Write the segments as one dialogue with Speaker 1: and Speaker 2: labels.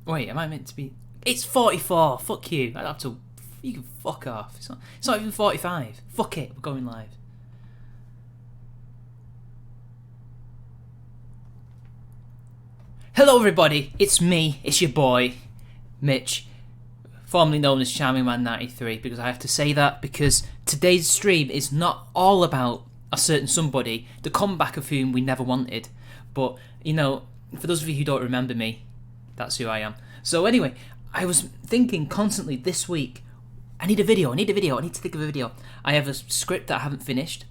Speaker 1: Wait, am I meant to be? It's 44. Fuck you. I'd have to. You can fuck off. It's not even 45. Fuck it. We're going live. Hello, everybody. It's me. It's your boy, Mitch, formerly known as Charming Man 93. Because I have to say that because today's stream is not all about a certain somebody, the comeback of whom we never wanted. But you know, for those of you who don't remember me, that's who I am. So anyway, I was thinking constantly this week, I need a video, I need to think of a video. I have a script that I haven't finished,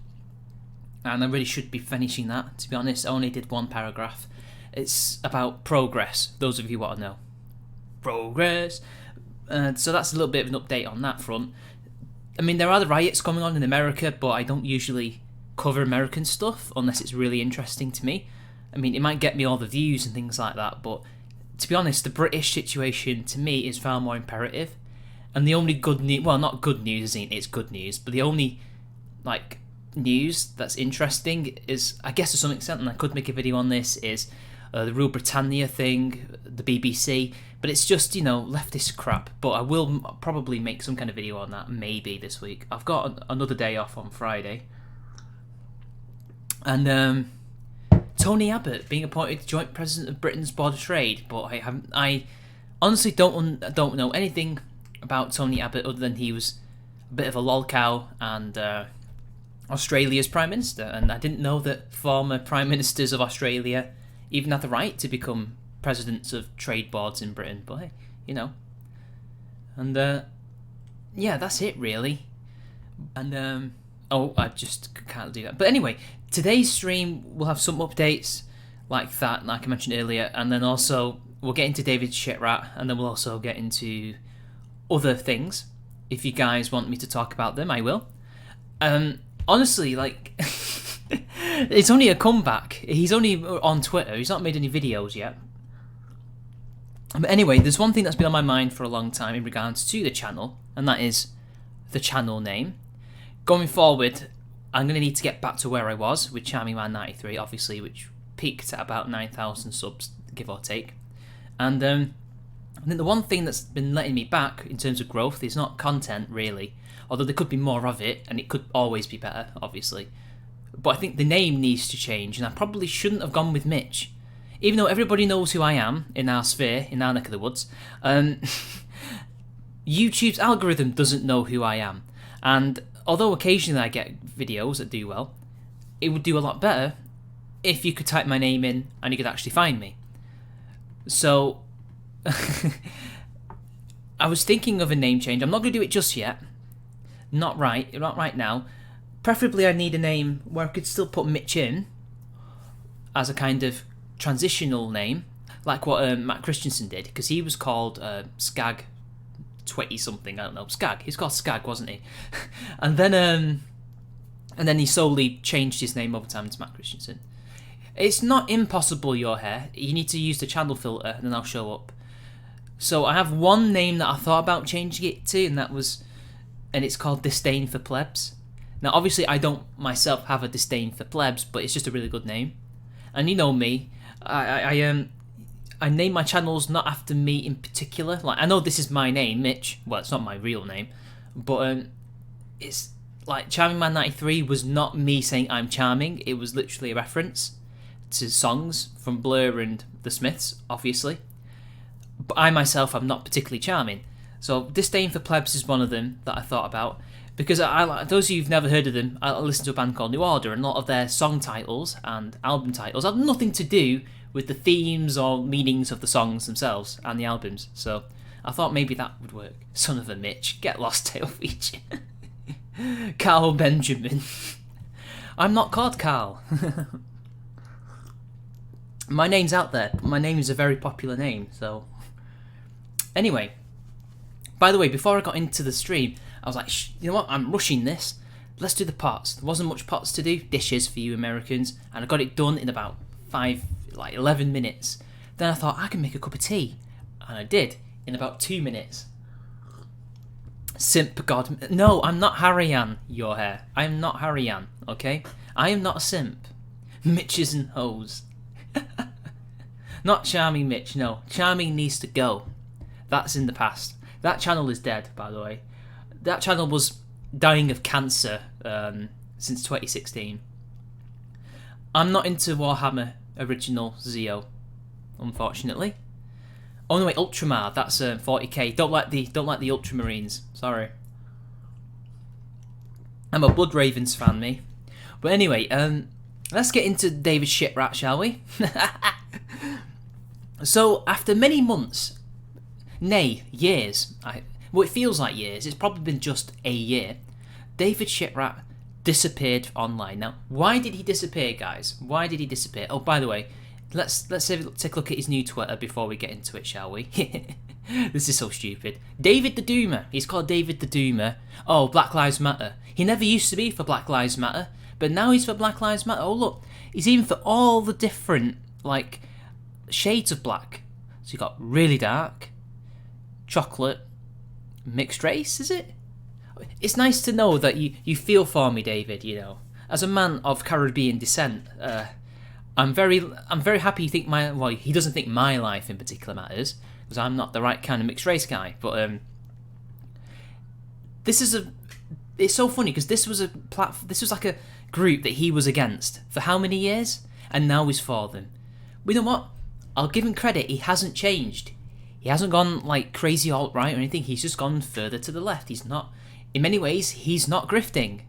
Speaker 1: and I really should be finishing that, to be honest. I only did one paragraph. It's about progress, those of you who want to know. Progress! So that's a little bit of an update on that front. I mean, there are the riots going on in America, but I don't usually cover American stuff unless it's really interesting to me. I mean, it might get me all the views and things like that, but to be honest, the British situation to me is far more imperative. And the only good news, well, not good news, it's good news, but the only news that's interesting is, I guess to some extent, and I could make a video on this, is the Rule Britannia thing, the BBC, but it's just, leftist crap. But I will probably make some kind of video on that maybe this week. I've got another day off on Friday, and Tony Abbott being appointed joint president of Britain's Board of Trade, but I honestly don't know anything about Tony Abbott other than he was a bit of a lolcow and Australia's prime minister, and I didn't know that former prime ministers of Australia even had the right to become presidents of trade boards in Britain. But hey, and yeah, that's it really. And I just can't do that. But anyway, today's stream will have some updates like that, like I mentioned earlier, and then also we'll get into David's shit rat, and then we'll also get into other things. If you guys want me to talk about them, I will. Honestly, it's only a comeback. He's only on Twitter. He's not made any videos yet. But anyway, there's one thing that's been on my mind for a long time in regards to the channel, and that is the channel name. Going forward, I'm going to need to get back to where I was with Charming Man 93, obviously, which peaked at about 9,000 subs, give or take. And I think the one thing that's been letting me back in terms of growth is not content, really. Although there could be more of it, and it could always be better, obviously. But I think the name needs to change, and I probably shouldn't have gone with Mitch. Even though everybody knows who I am in our sphere, in our neck of the woods, YouTube's algorithm doesn't know who I am. And although occasionally I get videos that do well, it would do a lot better if you could type my name in and you could actually find me. So I was thinking of a name change. I'm not going to do it just yet. Not right now. Preferably I need a name where I could still put Mitch in as a kind of transitional name, like what Matt Christensen did, because he was called Skag 20 something, I don't know, Skag. He's called Skag, wasn't he? and then he slowly changed his name over time to Matt Christensen. It's not impossible, your hair. You need to use the channel filter and then I'll show up. So I have one name that I thought about changing it to, and it's called Disdain for Plebs. Now, obviously, I don't myself have a disdain for plebs, but it's just a really good name. And you know me, I name my channels not after me in particular. Like, I know this is my name, Mitch. Well, it's not my real name, but it's like Charming Man 93 was not me saying I'm charming. It was literally a reference to songs from Blur and the Smiths, obviously. But I myself am not particularly charming. So Disdain for Plebs is one of them that I thought about. Because those of you who've never heard of them, I listen to a band called New Order, and a lot of their song titles and album titles have nothing to do with the themes or meanings of the songs themselves and the albums. So I thought maybe that would work. Son of a Mitch, get lost, tail feature. Carl Benjamin. I'm not called Carl. My name's out there, but my name is a very popular name, so... Anyway, by the way, before I got into the stream, I was like, you know what, I'm rushing this. Let's do the pots. There wasn't much pots to do, dishes for you Americans, and I got it done in about 11 minutes. Then I thought, I can make a cup of tea. And I did, in about 2 minutes. Simp God. No, I'm not Harry Ann, your hair. I am not Harry Ann, okay? I am not a simp. Mitches and hoes. Not Charming Mitch, no. Charming needs to go. That's in the past. That channel is dead, by the way. That channel was dying of cancer since 2016. I'm not into Warhammer Original Zeo, unfortunately. Oh no, wait, Ultramar. That's 40k. Don't like the Ultramarines. Sorry. I'm a Blood Ravens fan, me. But anyway, let's get into David Shitrat, shall we? So, after many months, nay, years, well, it feels like years, it's probably been just a year, David Shitrat disappeared online. Now, why did he disappear, guys? Why did he disappear? Oh, by the way, let's take a look at his new Twitter before we get into it, shall we? This is so stupid. David the Doomer. He's called David the Doomer. Oh, Black Lives Matter. He never used to be for Black Lives Matter, but now he's for Black Lives Matter. Oh, look, he's even for all the different, like, shades of black. So you got really dark, chocolate, mixed race, is it? It's nice to know that you feel for me, David, you know. As a man of Caribbean descent, I'm very happy you think he doesn't think my life in particular matters, because I'm not the right kind of mixed race guy, but it's so funny because this was like a group that he was against for how many years, and now he's for them. But you know what? I'll give him credit, he hasn't changed. He hasn't gone like crazy alt-right or anything, he's just gone further to the left. He's not, in many ways, he's not grifting.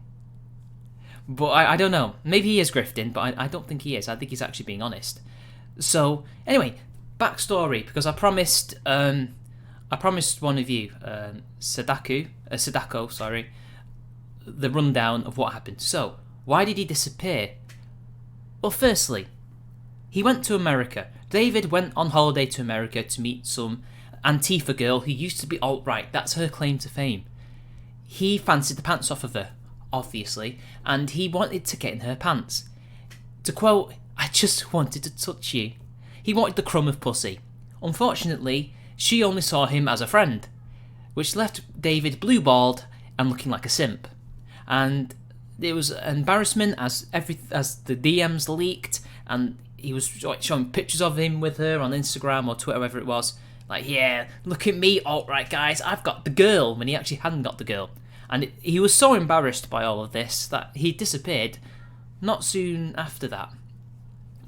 Speaker 1: But I don't know, maybe he is grifting, but I don't think he is. I think he's actually being honest. So, anyway, backstory, because I promised one of you, Sadako, sorry, the rundown of what happened. So, why did he disappear? Well, firstly, he went to America. David went on holiday to America to meet some Antifa girl who used to be alt-right. That's her claim to fame. He fancied the pants off of her, obviously, and he wanted to get in her pants. To quote, "I just wanted to touch you." He wanted the crumb of pussy. Unfortunately, she only saw him as a friend, which left David blue-balled and looking like a simp. And it was an embarrassment as the DMs leaked, and he was showing pictures of him with her on Instagram or Twitter, whatever it was. Like, yeah, look at me, alt-right guys, I've got the girl, when he actually hadn't got the girl. And he was so embarrassed by all of this that he disappeared not soon after that.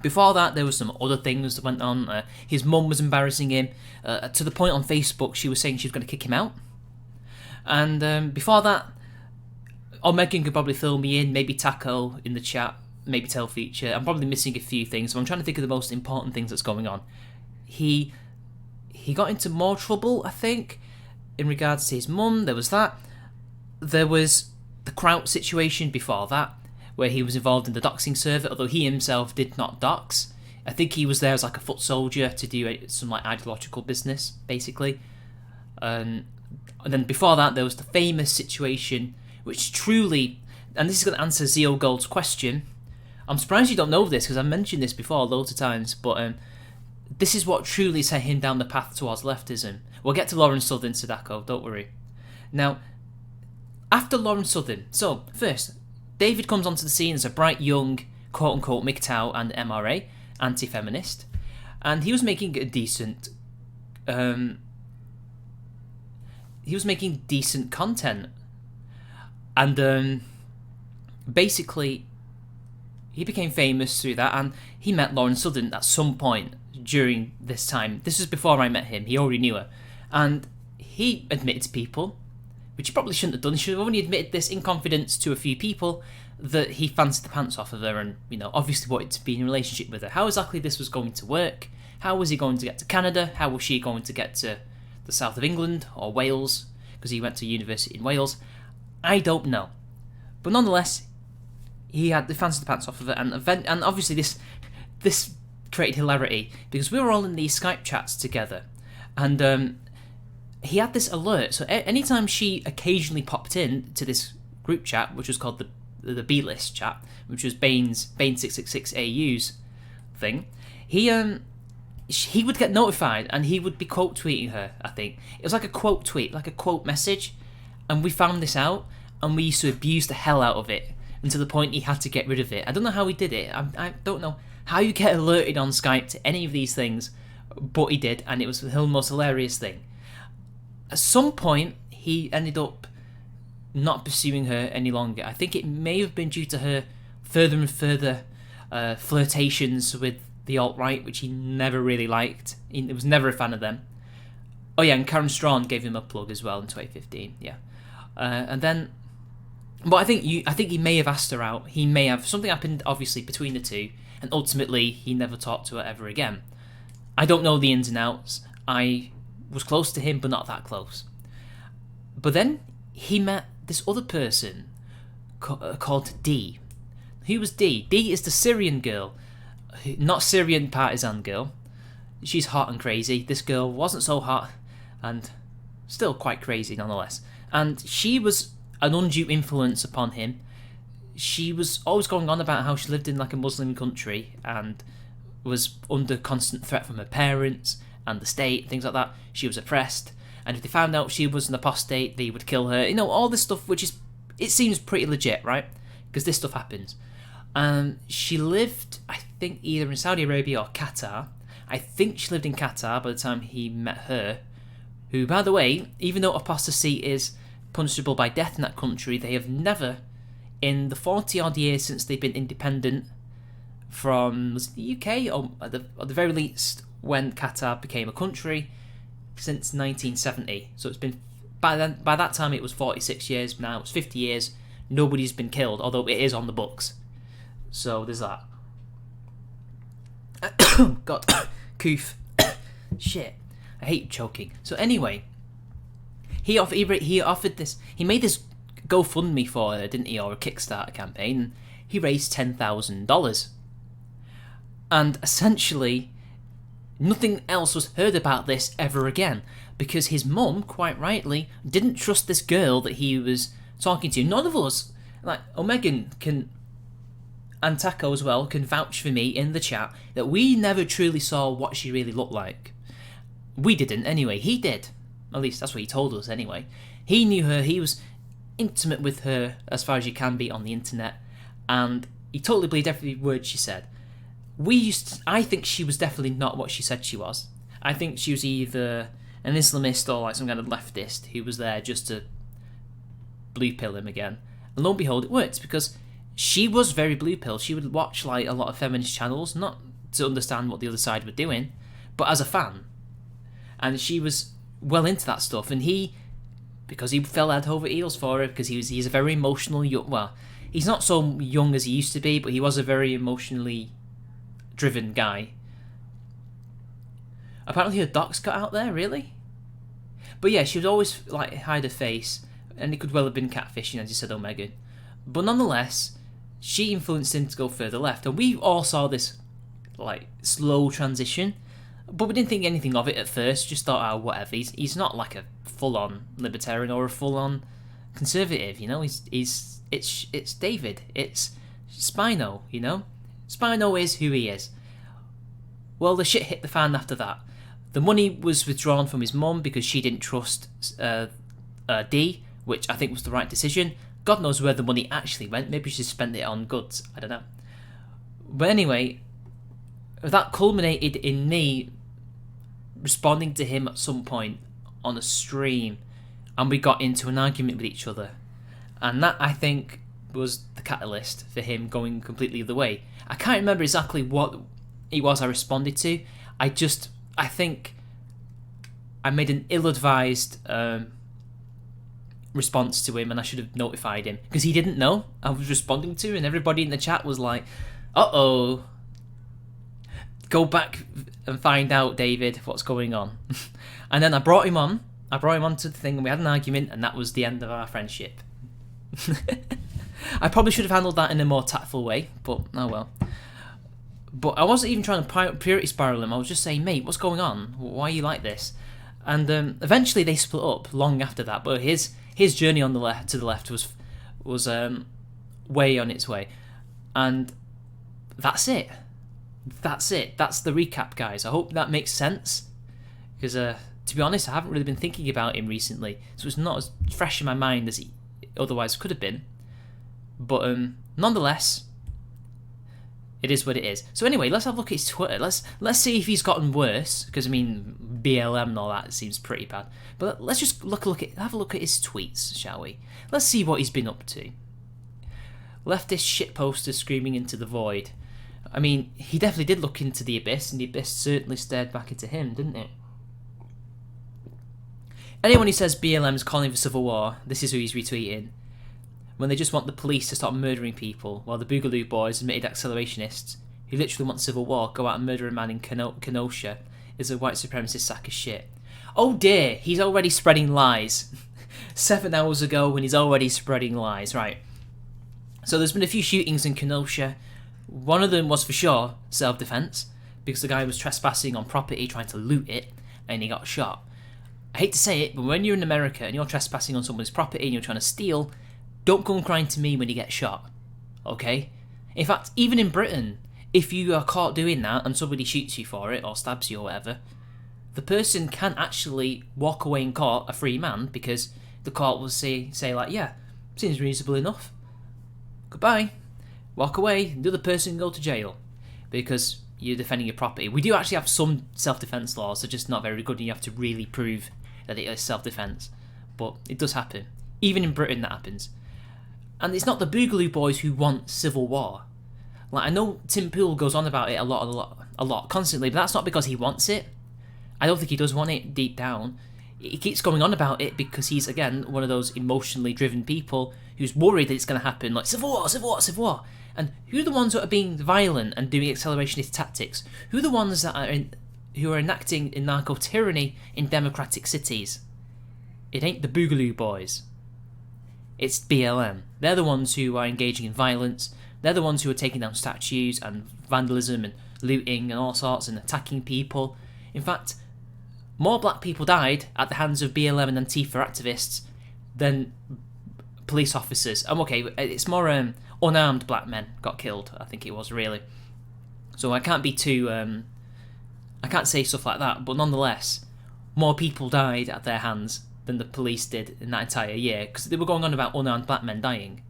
Speaker 1: Before that, there was some other things that went on. His mum was embarrassing him, to the point on Facebook she was saying she was going to kick him out. And before that, Megan could probably fill me in, maybe Taco in the chat, maybe Tell Feature. I'm probably missing a few things, but I'm trying to think of the most important things that's going on. He got into more trouble, I think, in regards to his mum. There was that. There was the Kraut situation before that, where he was involved in the doxing server, although he himself did not dox. I think he was there as like a foot soldier to do some like ideological business, basically. And then before that, there was the famous situation, which truly, and this is going to answer Zeo Gold's question. I'm surprised you don't know this, because I've mentioned this before loads of times, but this is what truly sent him down the path towards leftism. We'll get to Lawrence Southern, Sadako, don't worry. Now, after Lawrence Southern, so first, David comes onto the scene as a bright young, quote-unquote, MGTOW and MRA, anti-feminist, and he was making a decent, content, and basically, he became famous through that, and he met Lauren Southern at some point during this time. This was before I met him, he already knew her, and he admitted to people, which he probably shouldn't have done. He should have only admitted this in confidence to a few people, that he fancied the pants off of her and, you know, obviously wanted to be in a relationship with her. How exactly this was going to work, how was he going to get to Canada, how was she going to get to the south of England or Wales, because he went to university in Wales, I don't know. But nonetheless, he fancied the pants off of her, and obviously this created hilarity, because we were all in these Skype chats together, and he had this alert, so anytime she occasionally popped in to this group chat, which was called the B-list chat, which was Bane 666 AU's thing, he would get notified, and he would be quote tweeting her, I think. It was like a quote tweet, like a quote message, and we found this out, and we used to abuse the hell out of it, and to the point he had to get rid of it. I don't know how he did it. I don't know how you get alerted on Skype to any of these things, but he did, and it was the most hilarious thing. At some point, he ended up not pursuing her any longer. I think it may have been due to her further and further flirtations with the alt-right, which he never really liked. He was never a fan of them. Oh yeah, and Karen Strawn gave him a plug as well in 2015. Yeah, and then, but I think he may have asked her out. He may have, something happened obviously between the two, and ultimately he never talked to her ever again. I don't know the ins and outs. I was close to him, but not that close. But then he met this other person called D. Who was D? D is the Syrian girl, not Syrian partisan girl. She's hot and crazy. This girl wasn't so hot, and still quite crazy nonetheless. And she was an undue influence upon him. She was always going on about how she lived in like a Muslim country and was under constant threat from her parents and the state, things like that. She was oppressed, and if they found out she was an apostate, they would kill her. You know, all this stuff, which is, it seems pretty legit, right? Because this stuff happens. She lived, I think, either in Saudi Arabia or Qatar. I think she lived in Qatar by the time he met her, who, by the way, even though apostasy is punishable by death in that country, they have never, in the 40-odd years since they've been independent from, was it the UK, or at the very least when Qatar became a country, since 1970. So it's been, by that time it was 46 years, now it's 50 years, nobody's been killed, although it is on the books. So there's that. God, coof. Shit, I hate choking. So anyway, he offered this. He made this GoFundMe for her, didn't he, or a Kickstarter campaign? And he raised $10,000, and essentially nothing else was heard about this ever again, because his mum, quite rightly, didn't trust this girl that he was talking to. None of us, like Omegan can, and Taco as well, can vouch for me in the chat that we never truly saw what she really looked like. We didn't anyway. He did. At least that's what he told us anyway. He knew her. He was intimate with her as far as you can be on the internet, and he totally believed every word she said. I think she was definitely not what she said she was. I think she was either an Islamist or like some kind of leftist who was there just to blue pill him again. And lo and behold, it worked, because she was very blue pill. She would watch like a lot of feminist channels, not to understand what the other side were doing, but as a fan. And she was well into that stuff, and he, because he fell head over heels for her, because he's a very emotional young, well, he's not so young as he used to be, but he was a very emotionally driven guy. Apparently her docs got out there, really? But yeah, she would always like hide her face, and it could well have been catfishing, as you said, Omega. But nonetheless, she influenced him to go further left, and we all saw this like slow transition, but we didn't think anything of it at first. Just thought, oh, whatever. He's not like a full-on libertarian or a full-on conservative, you know. It's David. It's Spino, you know. Spino is who he is. Well, the shit hit the fan after that. The money was withdrawn from his mum because she didn't trust D, which I think was the right decision. God knows where the money actually went. Maybe she spent it on goods. I don't know. But anyway, that culminated in me responding to him at some point on a stream, and we got into an argument with each other. And that, I think, was the catalyst for him going completely the other way. I can't remember exactly what it was I responded to. I think I made an ill-advised response to him, and I should have notified him, because he didn't know I was responding to, and everybody in the chat was like, uh-oh, go back and find out, David, what's going on. And then I brought him on to the thing, and we had an argument, and that was the end of our friendship. I probably should have handled that in a more tactful way, but oh well. But I wasn't even trying to purity spiral him. I was just saying, mate, what's going on? Why are you like this? And eventually they split up long after that, but his journey on the left to the left was way on its way. And that's it. That's the recap, guys. I hope that makes sense, because to be honest, I haven't really been thinking about him recently, so it's not as fresh in my mind as he otherwise could have been. But nonetheless, It is what it is. So anyway, let's have a look at his Twitter. Let's see if he's gotten worse, because I mean BLM and all that seems pretty bad. But let's just have a look at his tweets, shall we? Let's see what he's been up to. Leftist shit poster screaming into the void. I mean, he definitely did look into the abyss, and the abyss certainly stared back into him, didn't it? Anyone who says BLM is calling for civil war, this is who he's retweeting. When they just want the police to stop murdering people, while the Boogaloo Boys, admitted accelerationists, who literally want civil war, go out and murder a man in Kenosha, is a white supremacist sack of shit. Oh dear, he's already spreading lies. 7 hours ago when he's already spreading lies, right. So there's been a few shootings in Kenosha. One of them was for sure self-defense, because the guy was trespassing on property, trying to loot it, and he got shot. I hate to say it, but when you're in America and you're trespassing on someone's property and you're trying to steal, don't come crying to me when you get shot, okay? In fact, even in Britain, if you are caught doing that and somebody shoots you for it or stabs you or whatever, the person can actually walk away in court a free man, because the court will say like, yeah, seems reasonable enough. Goodbye. Walk away, and the other person can go to jail because you're defending your property. We do actually have some self-defense laws, they're just not very good, and you have to really prove that it is self-defense. But it does happen. Even in Britain that happens. And it's not the Boogaloo Boys who want civil war. Like, I know Tim Pool goes on about it a lot, constantly, but that's not because he wants it. I don't think he does want it deep down. He keeps going on about it because he's, again, one of those emotionally driven people who's worried that it's going to happen, like, civil war, civil war, civil war. And who are the ones that are being violent and doing accelerationist tactics? Who are the ones that who are enacting narco-tyranny in democratic cities? It ain't the Boogaloo Boys. It's BLM. They're the ones who are engaging in violence. They're the ones who are taking down statues and vandalism and looting and all sorts and attacking people. In fact, more black people died at the hands of BLM and Antifa activists than police officers. Okay, it's more unarmed black men got killed, I think it was, really. So I can't be too... I can't say stuff like that, but nonetheless, more people died at their hands than the police did in that entire year, because they were going on about unarmed black men dying.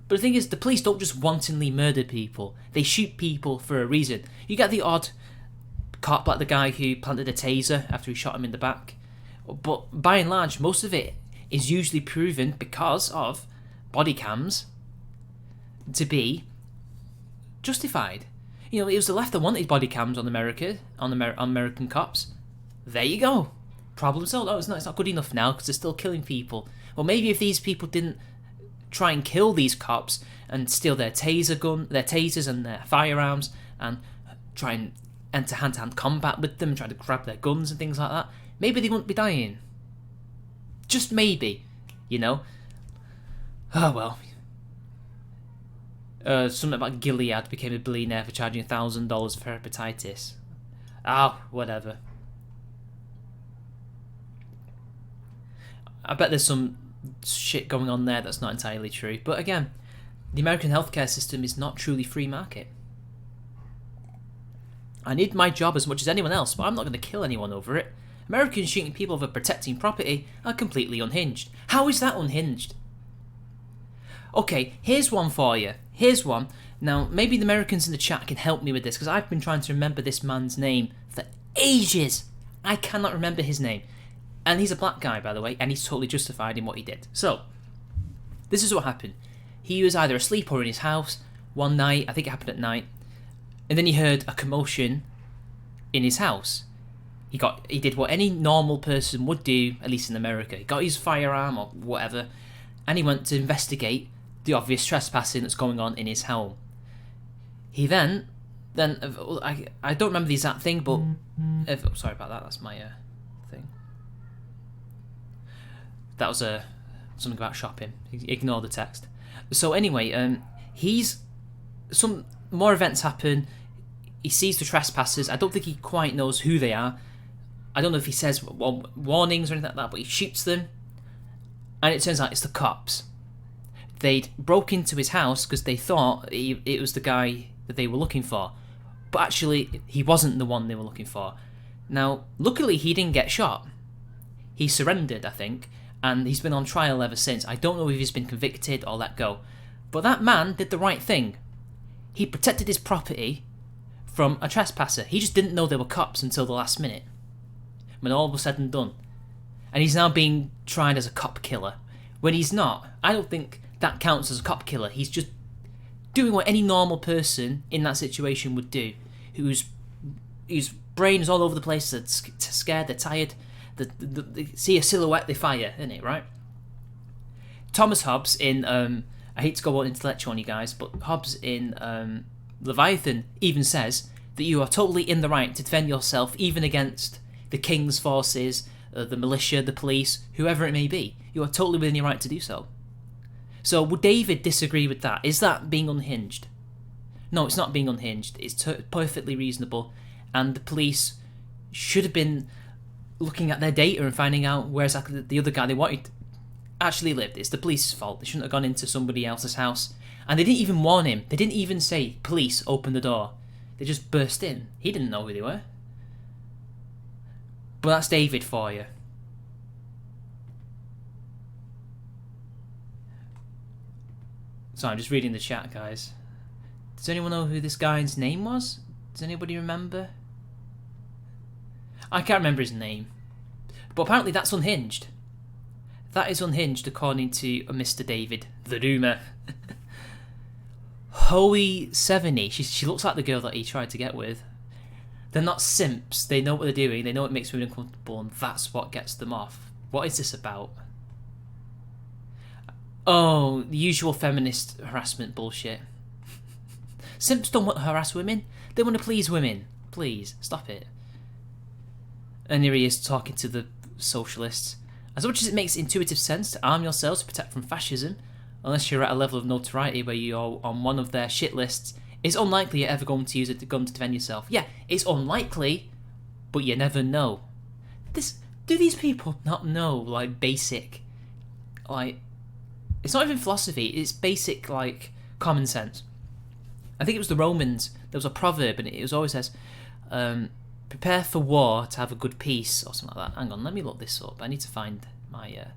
Speaker 1: But the thing is, the police don't just wantonly murder people. They shoot people for a reason. You get the odd cop, like the guy who planted a taser after he shot him in the back. But by and large, most of it is usually proven because of body cams to be justified. You know, it was the left that wanted body cams on American cops. There you go. Problem solved. Oh, it's not good enough now because they're still killing people. Well, maybe if these people didn't try and kill these cops and steal their tasers and their firearms and try and enter hand-to-hand combat with them, try to grab their guns and things like that, maybe they wouldn't be dying. Just maybe, you know. Oh well. Something about Gilead became a billionaire for charging $1,000 for hepatitis. Whatever. I bet there's some shit going on there that's not entirely true. But again, the American healthcare system is not truly free market. I need my job as much as anyone else, but I'm not going to kill anyone over it. Americans shooting people over protecting property are completely unhinged. How is that unhinged? Okay, here's one for you. Here's one. Now, maybe the Americans in the chat can help me with this, because I've been trying to remember this man's name for ages. I cannot remember his name. And he's a black guy, by the way, and he's totally justified in what he did. So, this is what happened. He was either asleep or in his house one night. I think it happened at night. And then he heard a commotion in his house. He did what any normal person would do, at least in America. He got his firearm or whatever, and he went to investigate the obvious trespassing that's going on in his home. He then I don't remember the exact thing, but sorry about that. That's my thing. That was something about shopping. Ignore the text. So anyway, some more events happen. He sees the trespassers. I don't think he quite knows who they are. I don't know if he says warnings or anything like that, but he shoots them. And it turns out it's the cops. They'd broke into his house because they thought it was the guy that they were looking for. But actually, he wasn't the one they were looking for. Now, luckily, he didn't get shot. He surrendered, I think, and he's been on trial ever since. I don't know if he's been convicted or let go. But that man did the right thing. he protected his property from a trespasser. He just didn't know they were cops until the last minute, when all was said and done. And he's now being tried as a cop killer. When he's not, I don't think that counts as a cop killer. He's just doing what any normal person in that situation would do, whose brain is all over the place, they're scared, they're tired, they see a silhouette, they fire, isn't it, right? Thomas Hobbes in, I hate to go on intellectual on you guys, but Hobbes in Leviathan even says that you are totally in the right to defend yourself even against the king's forces, the militia, the police, whoever it may be. You are totally within your right to do so. So would David disagree with that? Is that being unhinged? No, it's not being unhinged. It's perfectly reasonable, and the police should have been looking at their data and finding out where exactly the other guy they wanted actually lived. It's the police's fault. They shouldn't have gone into somebody else's house. And they didn't even warn him. They didn't even say, police, open the door. They just burst in. He didn't know who they were. But that's David for you. So I'm just reading the chat, guys. Does anyone know who this guy's name was? Does anybody remember? I can't remember his name. But apparently that's unhinged. That is unhinged according to Mr. David, the rumour. Hoey70, she looks like the girl that he tried to get with. They're not simps, they know what they're doing, they know it makes women uncomfortable, and that's what gets them off. What is this about? Oh, the usual feminist harassment bullshit. Simps don't want to harass women, they want to please women. Please, stop it. And here he is talking to the socialists. As much as it makes intuitive sense to arm yourselves to protect from fascism, unless you're at a level of notoriety where you're on one of their shit lists, it's unlikely you're ever going to use a gun to defend yourself. Yeah, it's unlikely, but you never know. Do these people not know, like, basic, like, it's not even philosophy, it's basic, like, common sense. I think it was the Romans, there was a proverb, and it always says, prepare for war to have a good peace, or something like that. Hang on, let me look this up. I need to find my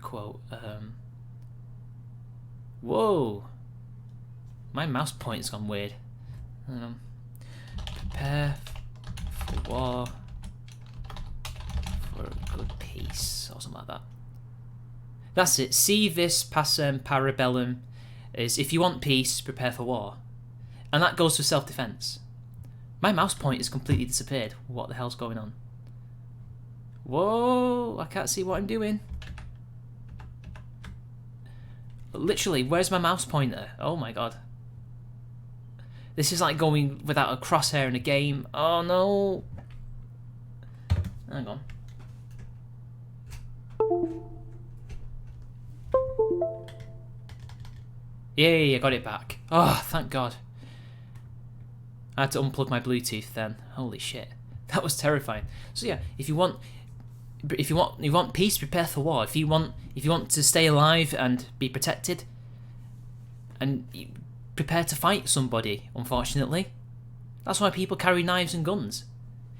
Speaker 1: quote. Whoa! My mouse pointer's gone weird. Prepare for war for a good peace, or something like that. That's it. Si vis pacem para bellum is if you want peace, prepare for war. And that goes for self-defense. My mouse point has completely disappeared. What the hell's going on? Whoa, I can't see what I'm doing. Literally, where's my mouse pointer? Oh my god. This is like going without a crosshair in a game. Oh no. Hang on. Yeah, got it back. Oh, thank god. I had to unplug my Bluetooth then. Holy shit. That was terrifying. So yeah, if you want peace, prepare for war. If you want to stay alive and be protected, and prepare to fight somebody, unfortunately. That's why people carry knives and guns.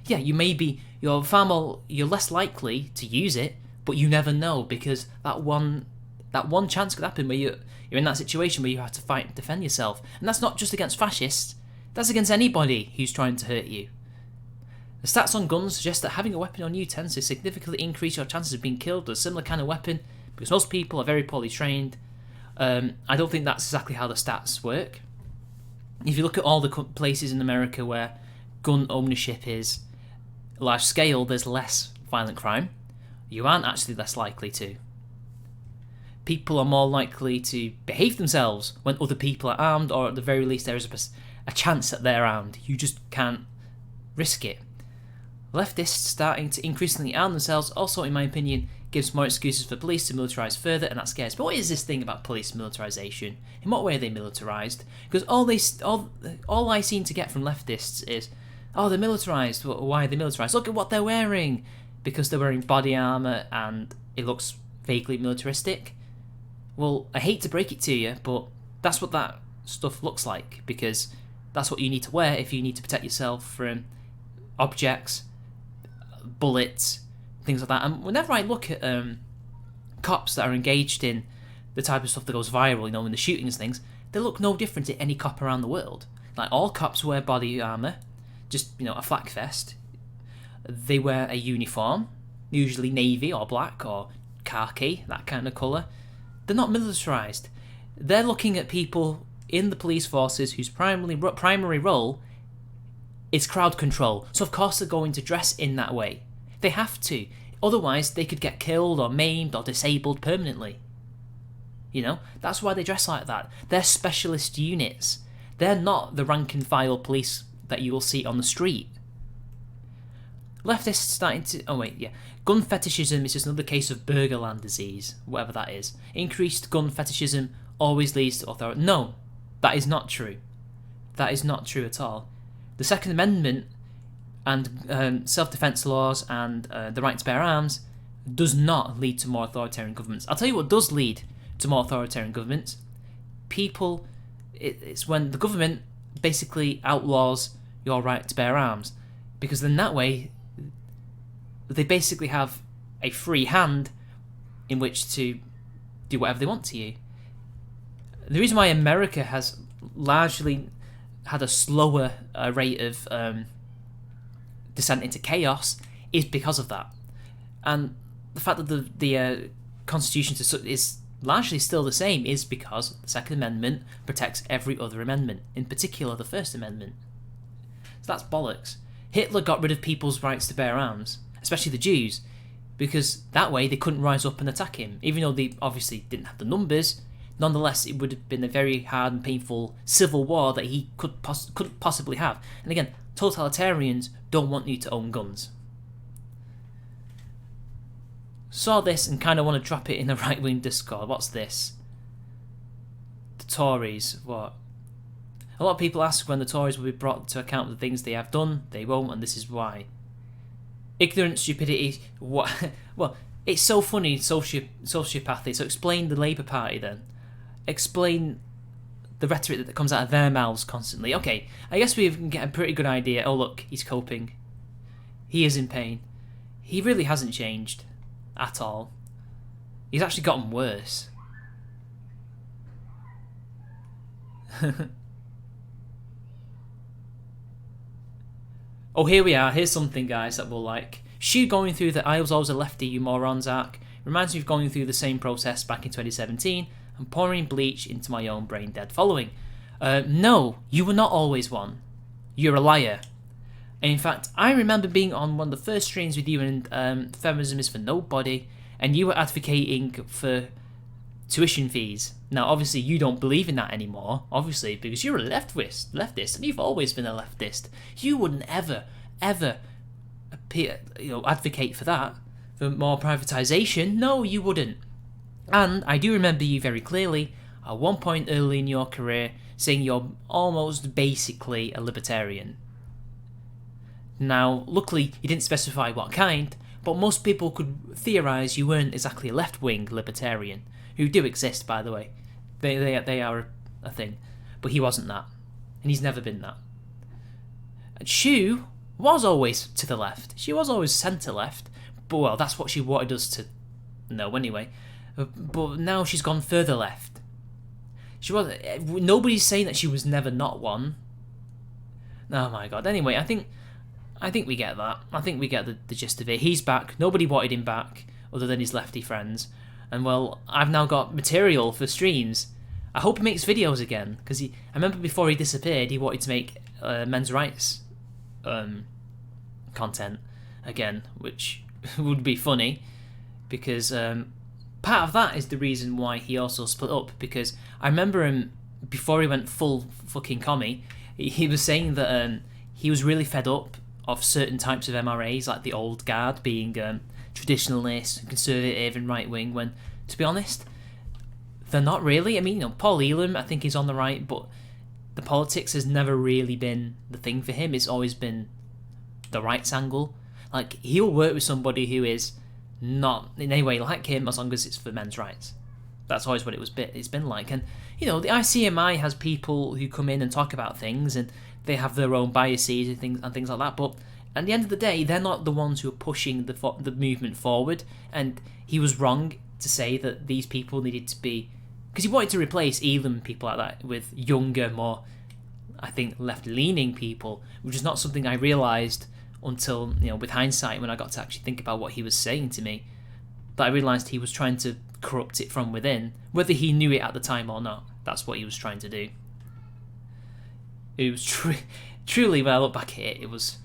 Speaker 1: Yeah, you're less likely to use it, but you never know, because that one chance could happen where you're in that situation where you have to fight and defend yourself. And that's not just against fascists, that's against anybody who's trying to hurt you. The stats on guns suggest that having a weapon on you tends to significantly increase your chances of being killed with a similar kind of weapon, because most people are very poorly trained. I don't think that's exactly how the stats work. If you look at all the places in America where gun ownership is large scale, there's less violent crime. You aren't actually less likely to. People are more likely to behave themselves when other people are armed, or at the very least there is a chance that they're armed. You just can't risk it. Leftists starting to increasingly arm themselves also, in my opinion, gives more excuses for police to militarise further, and that scares. But what is this thing about police militarisation? In what way are they militarised? Because all I seem to get from leftists is, oh, they're militarised. Why are they militarised? Look at what they're wearing. Because they're wearing body armour and it looks vaguely militaristic. Well, I hate to break it to you, but that's what that stuff looks like, because that's what you need to wear if you need to protect yourself from objects, bullets, things like that. And whenever I look at cops that are engaged in the type of stuff that goes viral, in the shootings and things, they look no different to any cop around the world. Like, all cops wear body armour, just, a flak vest. They wear a uniform, usually navy or black or khaki, that kind of colour. They're not militarised. They're looking at people in the police forces whose primary role is crowd control. So of course they're going to dress in that way. They have to. Otherwise they could get killed or maimed or disabled permanently. That's why they dress like that. They're specialist units. They're not the rank and file police that you will see on the street. Leftists starting to... Oh wait, yeah. Gun fetishism is just another case of Burgerland disease, whatever that is. Increased gun fetishism always leads to authority. No, that is not true. That is not true at all. The Second Amendment and self-defense laws and the right to bear arms does not lead to more authoritarian governments. I'll tell you what does lead to more authoritarian governments. It's when the government basically outlaws your right to bear arms, because then that way they basically have a free hand in which to do whatever they want to you. The reason why America has largely had a slower rate of descent into chaos is because of that. And the fact that the Constitution is largely still the same is because the Second Amendment protects every other amendment, in particular the First Amendment. So that's bollocks. Hitler got rid of people's rights to bear arms, especially the Jews, because that way they couldn't rise up and attack him. Even though they obviously didn't have the numbers, nonetheless it would have been a very hard and painful civil war that he couldn't possibly have. And again, totalitarians don't want you to own guns. Saw this and kind of want to drop it in the right-wing Discord. What's this? The Tories. What? A lot of people ask when the Tories will be brought to account for the things they have done. They won't, and this is why. Ignorance, stupidity. What? Well, it's so funny, sociopathy. So explain the Labour Party then. Explain the rhetoric that comes out of their mouths constantly. Okay, I guess we can get a pretty good idea. Oh look, he's coping. He is in pain. He really hasn't changed at all. He's actually gotten worse. Oh, here we are. Here's something, guys, that we'll like. Shu going through the I was always a lefty, you morons arc reminds me of going through the same process back in 2017 and pouring bleach into my own brain dead following. No, you were not always one. You're a liar. And in fact, I remember being on one of the first streams with you and Feminism is for Nobody, and you were advocating for tuition fees. Now, obviously, you don't believe in that anymore, obviously, because you're a leftist, and you've always been a leftist. You wouldn't ever advocate for that, for more privatisation. No, you wouldn't. And I do remember you very clearly, at one point early in your career, saying you're almost basically a libertarian. Now, luckily, you didn't specify what kind, but most people could theorise you weren't exactly a left-wing libertarian, who do exist, by the way. They are a thing. But he wasn't that. And he's never been that. And Shu was always to the left. She was always centre-left. But, well, that's what she wanted us to know anyway. But now she's gone further left. Nobody's saying that she was never not one. Oh my god. Anyway, I think we get that. I think we get the gist of it. He's back. Nobody wanted him back, other than his lefty friends. And well, I've now got material for streams. I hope he makes videos again, because I remember before he disappeared, he wanted to make men's rights content again, which would be funny, because part of that is the reason why he also split up, because I remember him, before he went full fucking commie, he was saying that he was really fed up of certain types of MRAs, like the old guard being traditionalist, conservative and right-wing, when, to be honest, they're not really. I mean, Paul Elam, I think, is on the right, but the politics has never really been the thing for him. It's always been the rights angle. Like, he'll work with somebody who is not in any way like him, as long as it's for men's rights. That's always what it's been like. And, the ICMI has people who come in and talk about things, and they have their own biases and things like that, but at the end of the day, they're not the ones who are pushing the movement forward. And he was wrong to say that these people needed to be, because he wanted to replace Elam, people like that, with younger, more I think, left-leaning people, which is not something I realised until, with hindsight, when I got to actually think about what he was saying to me, that I realised he was trying to corrupt it from within, whether he knew it at the time or not. That's what he was trying to do. It was truly, when I look back at it, it was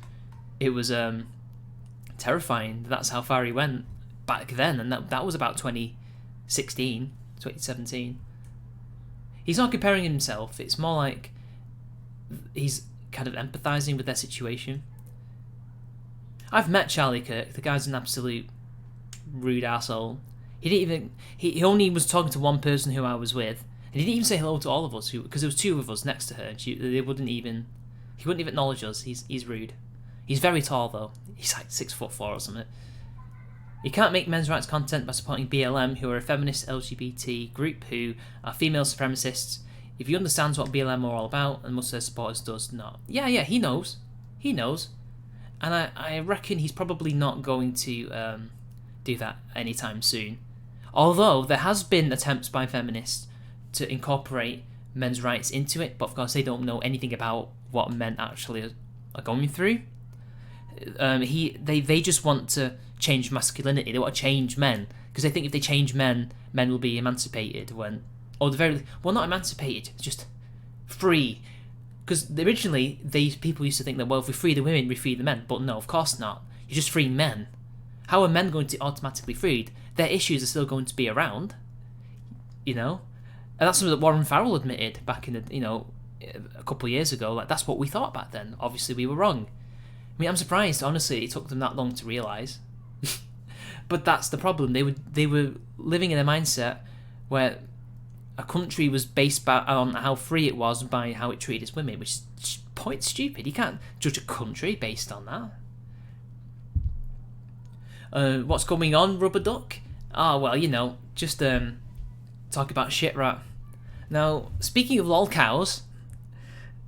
Speaker 1: terrifying. That's how far he went back then, and that was about 2016, 2017. He's not comparing himself. It's more like he's kind of empathising with their situation. I've met Charlie Kirk. The guy's an absolute rude asshole. He only was talking to one person who I was with, and he didn't even say hello to all of us, because there was two of us next to her, and he wouldn't even acknowledge us. He's rude. He's very tall though. He's like 6'4" or something. You can't make men's rights content by supporting BLM, who are a feminist LGBT group who are female supremacists. If he understands what BLM are all about, and most of their supporters does not. Yeah, he knows. He knows. And I reckon he's probably not going to do that anytime soon. Although there has been attempts by feminists to incorporate men's rights into it, but of course they don't know anything about what men actually are going through. They just want to change masculinity. They want to change men, because they think if they change men will be emancipated. Not emancipated, just free. Because originally these people used to think that, well, if we free the women, we free the men. But no, of course not. You just free men. How are men going to automatically freed? Their issues are still going to be around, and that's something that Warren Farrell admitted back in a couple of years ago. Like, that's what we thought back then. Obviously, we were wrong. I mean, I'm surprised, honestly, it took them that long to realise. But that's the problem. They were living in a mindset where a country was based on how free it was by how it treated its women, which is quite stupid. You can't judge a country based on that. What's going on, Rubber Duck? Well, just talk about shit rat. Now, speaking of lol cows,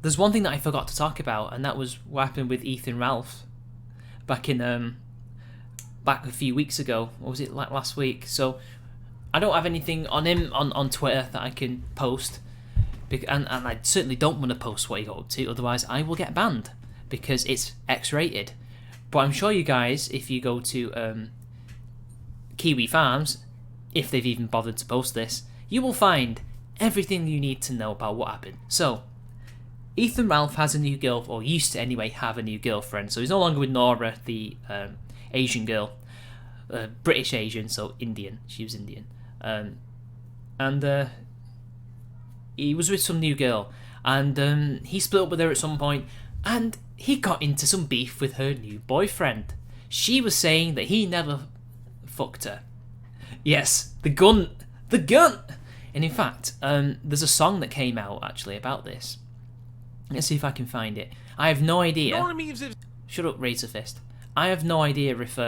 Speaker 1: there's one thing that I forgot to talk about, and that was what happened with Ethan Ralph back a few weeks ago. Or was it like last week? So I don't have anything on him on Twitter that I can post, and I certainly don't want to post what he got up to, otherwise I will get banned, because it's X-rated. But I'm sure you guys, if you go to Kiwi Farms, if they've even bothered to post this, you will find everything you need to know about what happened. So, Ethan Ralph has a new girl, or used to anyway have a new girlfriend. So he's no longer with Nora, the Asian girl, British Asian, so Indian. She was Indian, and he was with some new girl, and he split up with her at some point, and he got into some beef with her new boyfriend. She was saying that he never fucked her. Yes, the gun. And in fact, there's a song that came out actually about this. Let's see if I can find it. I have no idea. Shut up, Razor Fist. I have no idea if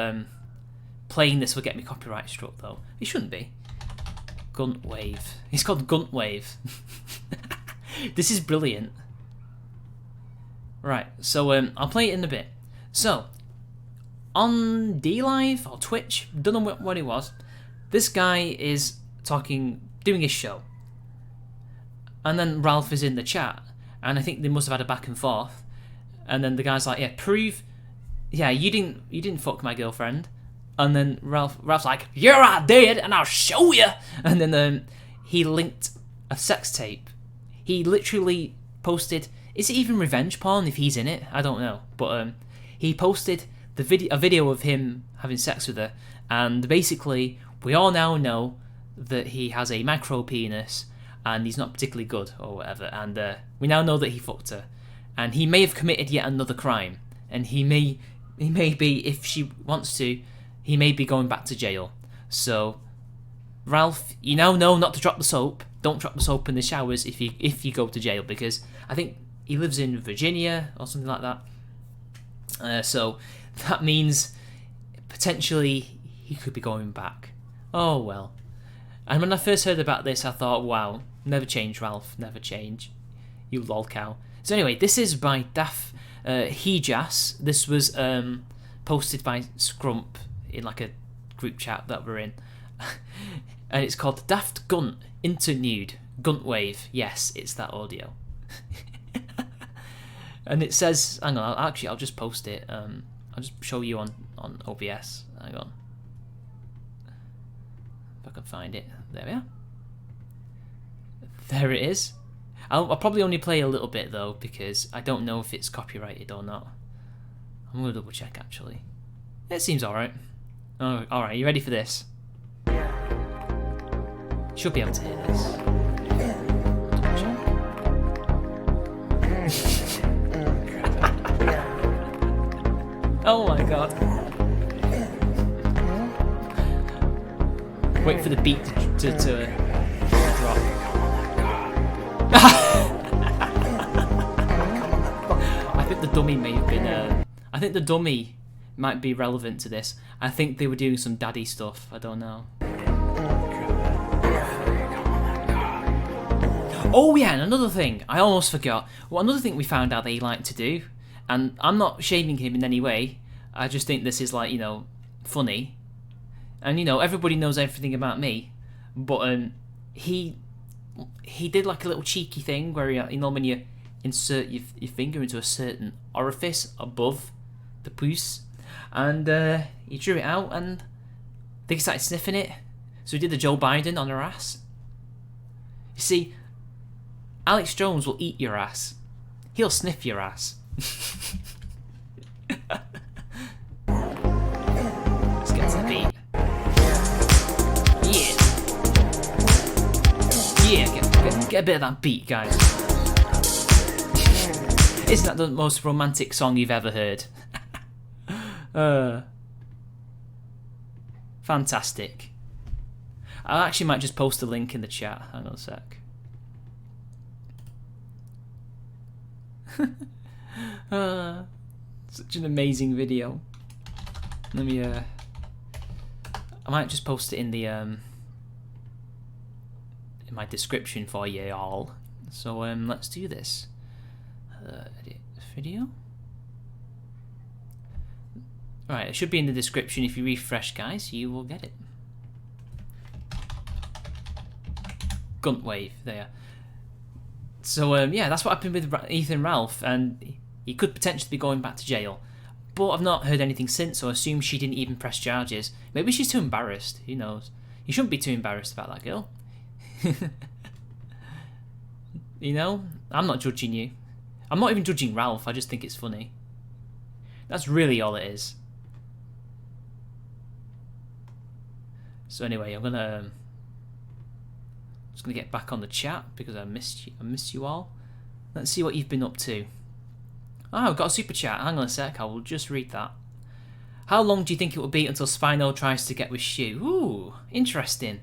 Speaker 1: playing this will get me copyright struck, though. It shouldn't be. Gunt Wave. It's called Gunt Wave. This is brilliant. Right, so I'll play it in a bit. So, on DLive or Twitch, don't know what it was, this guy is doing his show. And then Ralph is in the chat, and I think they must have had a back and forth. And then the guy's like, yeah, you didn't fuck my girlfriend. And then Ralph's like, yeah, I did, and I'll show you. And then he linked a sex tape. He literally posted, is it even revenge porn if he's in it? I don't know. But he posted a video of him having sex with her, and basically we all now know that he has a micro penis and he's not particularly good or whatever, and we now know that he fucked her, and he may have committed yet another crime, and he may be, if she wants to, he may be going back to jail. So Ralph, you now know not to drop the soap. Don't drop the soap in the showers if you go to jail, because I think he lives in Virginia or something like that. So that means potentially he could be going back. Oh well. And when I first heard about this, I thought, wow, never change, Ralph, never change. You lol cow. So anyway, this is by Daft Hejas. This was posted by Scrump in like a group chat that we're in. And it's called Daft Gunt Internude Gunt Wave. Yes, it's that audio. And it says, hang on, I'll just post it. I'll just show you on OBS. Hang on. If I can find it. There we are. There it is. I'll probably only play a little bit though, because I don't know if it's copyrighted or not. I'm going to double check actually. It seems alright. Oh, alright, you ready for this? Should be able to hear this. Oh my god. Wait for the beat to drop. I think the dummy may have been I think the dummy might be relevant to this. I think they were doing some daddy stuff. I don't know. Oh yeah, and another thing. I almost forgot. Well, another thing we found out that he liked to do, and I'm not shaming him in any way. I just think this is like, you know, funny. And you know, everybody knows everything about me, but he did like a little cheeky thing where you know, when you insert your finger into a certain orifice above the puss, and he drew it out, and they started sniffing it. So he did the Joe Biden on her ass. You see, Alex Jones will eat your ass. He'll sniff your ass. Let's get to the beat. Yeah, get a bit of that beat, guys. Isn't that the most romantic song you've ever heard? Fantastic. I actually might just post a link in the chat. Hang on a sec. Such an amazing video. Let me I might just post it in the in my description for you all. So let's do this. Edit video. Right, it should be in the description. If you refresh, guys, you will get it. Gunt wave there. So yeah, that's what happened with Ethan Ralph, and he could potentially be going back to jail. But I've not heard anything since, so I assume she didn't even press charges. Maybe she's too embarrassed. Who knows? You shouldn't be too embarrassed about that girl. You know, I'm not judging you. I'm not even judging Ralph. I just think it's funny. That's really all it is. So anyway, I'm just gonna get back on the chat because I missed you all. Let's see what you've been up to. Oh, I've got a super chat. Hang on a sec, I will just read that. How long do you think it will be until Spino tries to get with Shu? Ooh, interesting.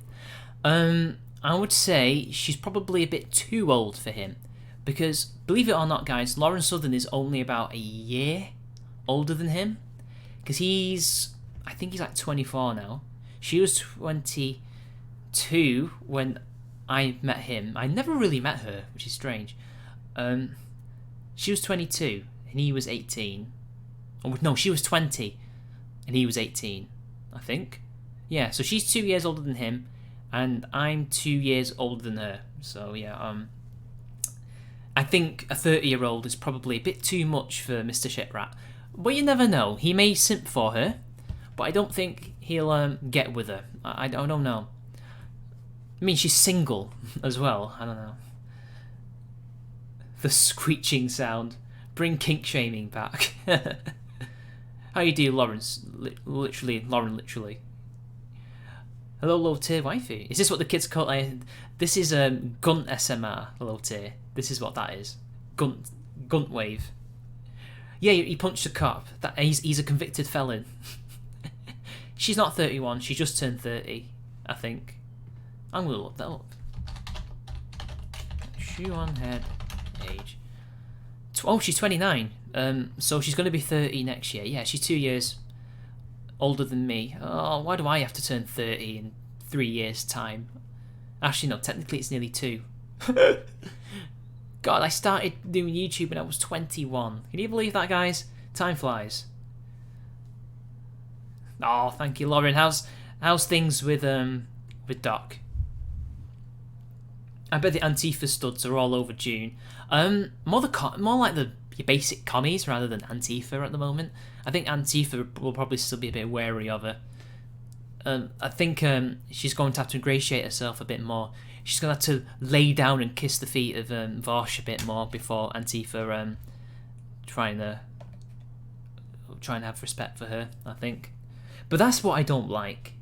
Speaker 1: I would say she's probably a bit too old for him. Because, believe it or not, guys, Lauren Southern is only about a year older than him. Because I think he's like 24 now. She was 22 when I met him. I never really met her, which is strange. She was 22 and he was 18. Oh, no, she was 20 and he was 18, I think. Yeah, so she's 2 years older than him and I'm 2 years older than her. So yeah, I think a 30-year-old is probably a bit too much for Mr. Shitrat. But you never know. He may simp for her, but I don't think he'll get with her. I don't know. I mean, she's single as well. I don't know. The screeching sound. Bring kink shaming back. How you do, Lawrence? Lauren, literally. Hello, low tier waifu. Is this what the kids call it? This is Gunt SMR, low tier. This is what that is. Gunt wave. Yeah, he punched a cop. He's a convicted felon. She's not 31. She just turned 30, I think. I'm gonna look that up. Shoe on head age. Oh, she's 29. So she's gonna be 30 next year. Yeah, she's 2 years older than me. Oh, why do I have to turn 30 in 3 years' time? Actually, no. Technically, it's nearly 2. God, I started doing YouTube when I was 21. Can you believe that, guys? Time flies. Oh, thank you, Lauren. How's things with Doc? I bet the Antifa studs are all over June. More like the your basic commies rather than Antifa at the moment. I think Antifa will probably still be a bit wary of her. I think she's going to have to ingratiate herself a bit more. She's going to have to lay down and kiss the feet of Vosh a bit more before Antifa trying to have respect for her, I think. But that's what I don't like.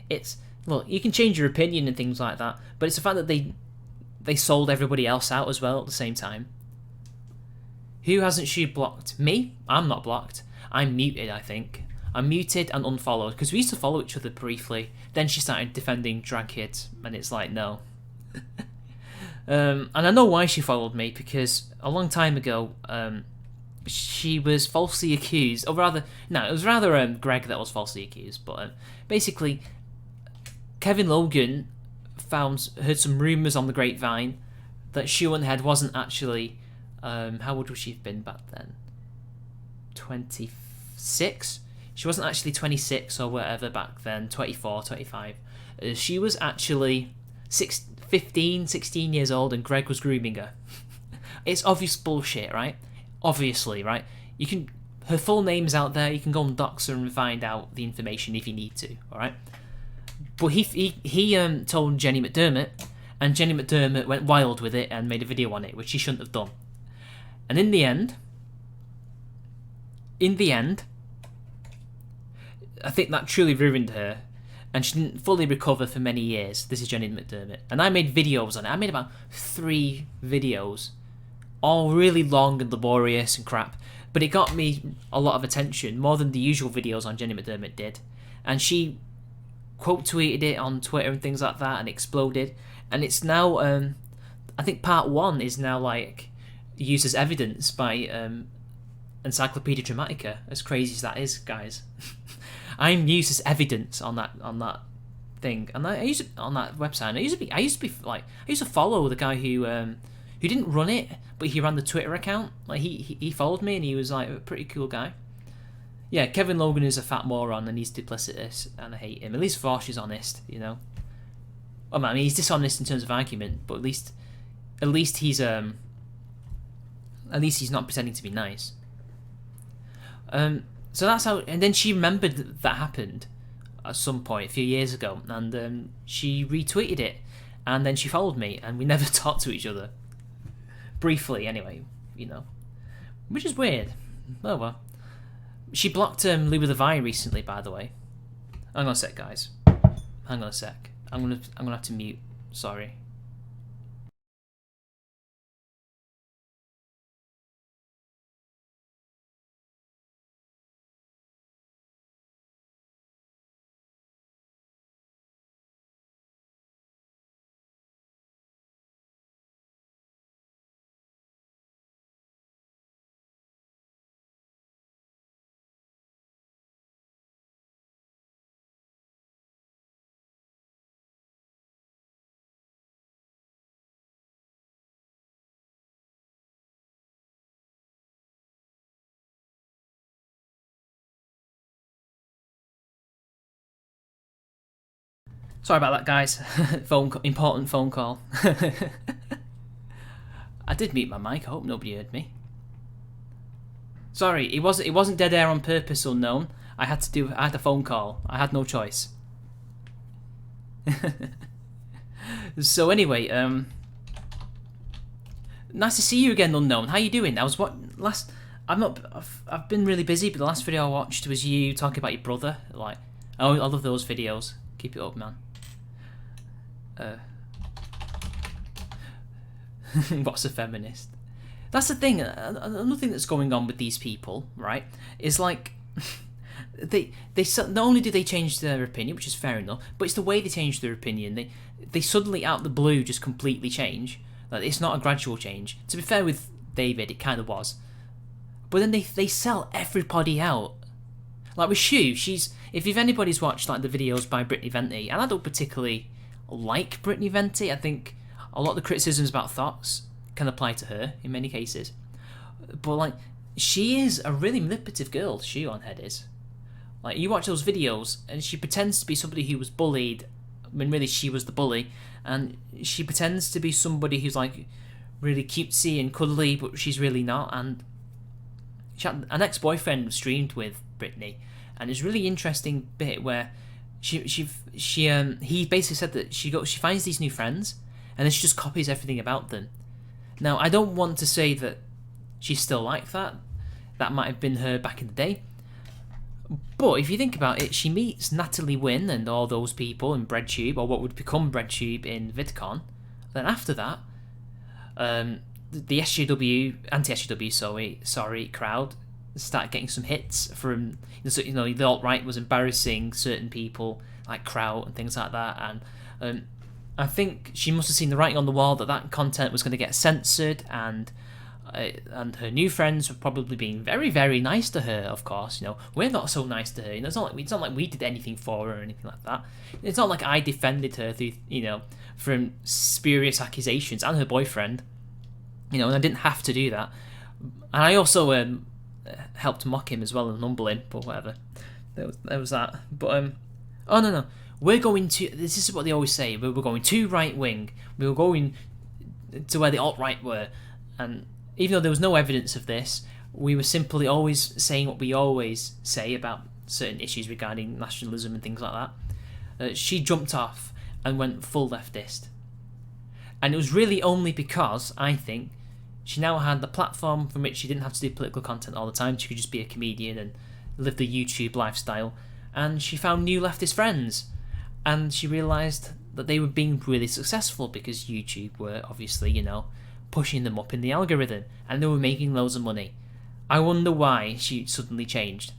Speaker 1: It's, look, you can change your opinion and things like that, but it's the fact that they sold everybody else out as well at the same time. Who hasn't she blocked? Me? I'm not blocked. I'm muted, I think. I'm muted and unfollowed, because we used to follow each other briefly. Then she started defending drag kids, and it's like, no. And I know why she followed me, because a long time ago, she was falsely accused, or rather, no, it was rather Greg that was falsely accused, but basically, Kevin Logan heard some rumours on the grapevine that Shoe Head wasn't actually, how old would she have been back then? 26? She wasn't actually 26 or whatever back then, 24, 25. She was actually 15, 16 years old, and Greg was grooming her. It's obvious bullshit, right? Obviously, right? Her full name's out there, you can go on Doxer and find out the information if you need to, alright? But he told Jenny McDermott, and Jenny McDermott went wild with it and made a video on it, which she shouldn't have done. And in the end, I think that truly ruined her, and she didn't fully recover for many years. This is Jenny McDermott. And I made videos on it. I made about 3 videos, all really long and laborious and crap, but it got me a lot of attention, more than the usual videos on Jenny McDermott did. And she quote tweeted it on Twitter and things like that, and exploded. And it's now, I think part 1 is now like used as evidence by Encyclopedia Dramatica. As crazy as that is, guys. I'm used as evidence on that thing, and I used to, on that website. I used to follow the guy who didn't run it, but he ran the Twitter account. Like he followed me, and he was like a pretty cool guy. Yeah, Kevin Logan is a fat moron, and he's duplicitous, and I hate him. At least Vosh is honest, you know. I mean, he's dishonest in terms of argument, but at least he's not pretending to be nice. So that's how, and then she remembered that happened at some point a few years ago, and she retweeted it, and then she followed me, and we never talked to each other. Briefly, anyway, you know. Which is weird. Oh well. She blocked Louis Levi recently, by the way. Hang on a sec, guys. Hang on a sec. I'm gonna have to mute. Sorry. Sorry about that, guys. Important phone call. I did mute my mic. I hope nobody heard me. Sorry, it wasn't dead air on purpose, unknown. I had a phone call. I had no choice. So anyway, nice to see you again, unknown. How you doing? I've been really busy, but the last video I watched was you talking about your brother. Like, I love those videos. Keep it up, man. What's a feminist? That's the thing. Another thing that's going on with these people, right, is like they not only do they change their opinion, which is fair enough, but it's the way they change their opinion. They suddenly out the blue just completely change. Like, it's not a gradual change. To be fair with David, it kind of was, but then they sell everybody out. Like with Shu, if anybody's watched like the videos by Brittany Venti, and I don't particularly like Brittany Venti, I think a lot of the criticisms about thoughts can apply to her in many cases. But like, she is a really manipulative girl, Shu on Head is. Like, you watch those videos and she pretends to be somebody who was bullied when really she was the bully, and she pretends to be somebody who's like really cutesy and cuddly, but she's really not. And an ex-boyfriend streamed with Britney, and it's a really interesting bit where he basically said that she finds these new friends, and then she just copies everything about them. Now, I don't want to say that she's still like that. That might have been her back in the day. But if you think about it, she meets Natalie Wynn and all those people in BreadTube, or what would become BreadTube in VidCon. Then after that, the SJW, anti-SJW, crowd started getting some hits from, the alt-right was embarrassing certain people like Kraut and things like that, and I think she must have seen the writing on the wall that content was going to get censored, and her new friends were probably being very, very nice to her. Of course, we're not so nice to her. It's not like we did anything for her or anything like that. It's not like I defended her through, from spurious accusations, and her boyfriend, and I didn't have to do that. And I also helped mock him as well and humble him, but whatever. There was that. But oh no, we're going to. This is what they always say. We were going too right wing. We were going to where the alt right were, and even though there was no evidence of this, we were simply always saying what we always say about certain issues regarding nationalism and things like that. She jumped off and went full leftist. And it was really only because, I think, she now had the platform from which she didn't have to do political content all the time. She could just be a comedian and live the YouTube lifestyle. And she found new leftist friends. And she realised that they were being really successful because YouTube were obviously, pushing them up in the algorithm, and they were making loads of money. I wonder why she suddenly changed.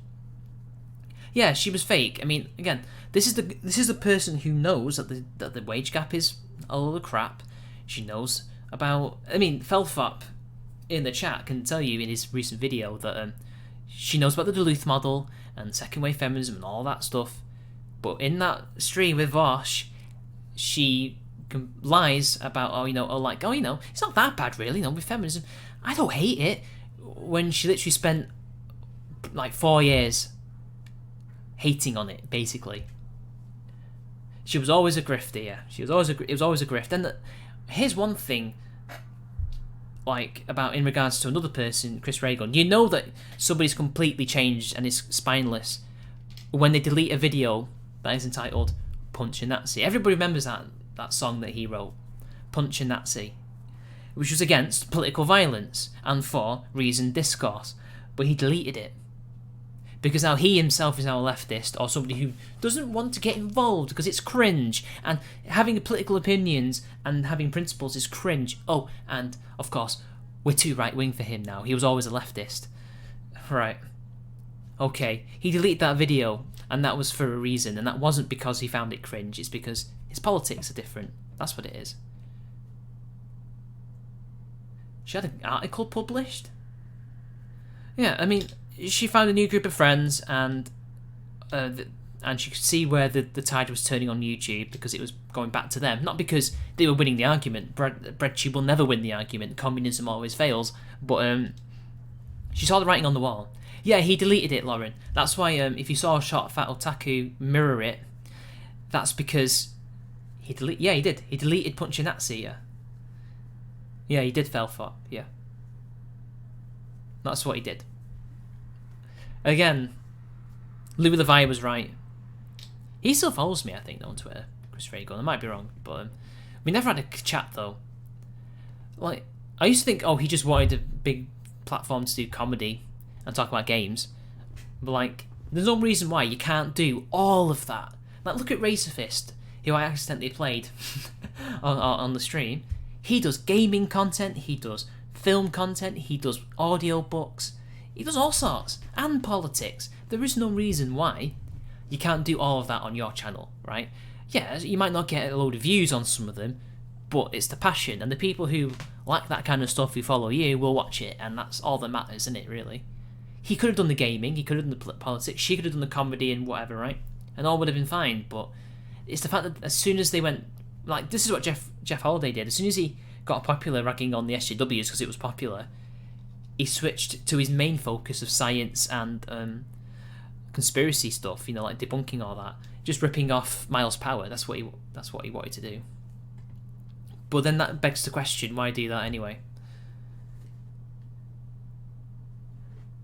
Speaker 1: Yeah, she was fake. I mean, again, this is the person who knows that the wage gap is a load of crap. She knows about. I mean, Felfop in the chat can tell you in his recent video that she knows about the Duluth model and second wave feminism and all that stuff. But in that stream with Vosh, she lies about it's not that bad really, with feminism. I don't hate it, when she literally spent like 4 years hating on it. Basically, she was always a grifter. Yeah, it was always a grift. And here's one thing, like, about in regards to another person, Chris Reagan. You know that somebody's completely changed and is spineless when they delete a video that is entitled "Punch a Nazi." Everybody remembers that song that he wrote, "Punch a Nazi," which was against political violence and for reasoned discourse. But he deleted it because now he himself is now a leftist, or somebody who doesn't want to get involved because it's cringe, and having political opinions and having principles is cringe. Oh, and of course, we're too right-wing for him now. He was always a leftist. Right. Okay, he deleted that video, and that was for a reason, and that wasn't because he found it cringe, it's because his politics are different. That's what it is. She had an article published? Yeah, I mean, she found a new group of friends, and she could see where the tide was turning on YouTube, because it was going back to them. Not because they were winning the argument. BreadTube will never win the argument. Communism always fails. But she saw the writing on the wall. Yeah, he deleted it, Lauren. That's why if you saw Shot Fat Otaku mirror it, that's because he deleted. Yeah, he did. He deleted Punch a Nazi. Yeah, he did Felfop. Yeah, that's what he did. Again, Louis Levi was right. He still follows me, I think, on Twitter. Chris Reagan. I might be wrong, but we never had a chat though. Like, I used to think, he just wanted a big platform to do comedy and talk about games. But like, there's no reason why you can't do all of that. Like, look at Razorfist, who I accidentally played on the stream. He does gaming content, he does film content, he does audiobooks, he does all sorts, and politics. There is no reason why you can't do all of that on your channel, right? Yeah, you might not get a load of views on some of them, but it's the passion, and the people who like that kind of stuff who follow you will watch it, and that's all that matters, isn't it, really? He could have done the gaming, he could have done the politics, she could have done the comedy and whatever, right? And all would have been fine, but it's the fact that as soon as they went, like, this is what Jeff Holiday did. As soon as he got popular ragging on the SJWs because it was popular, he switched to his main focus of science and conspiracy stuff, like debunking all that, just ripping off Miles Power. That's what he wanted to do. But then that begs the question, why do that anyway?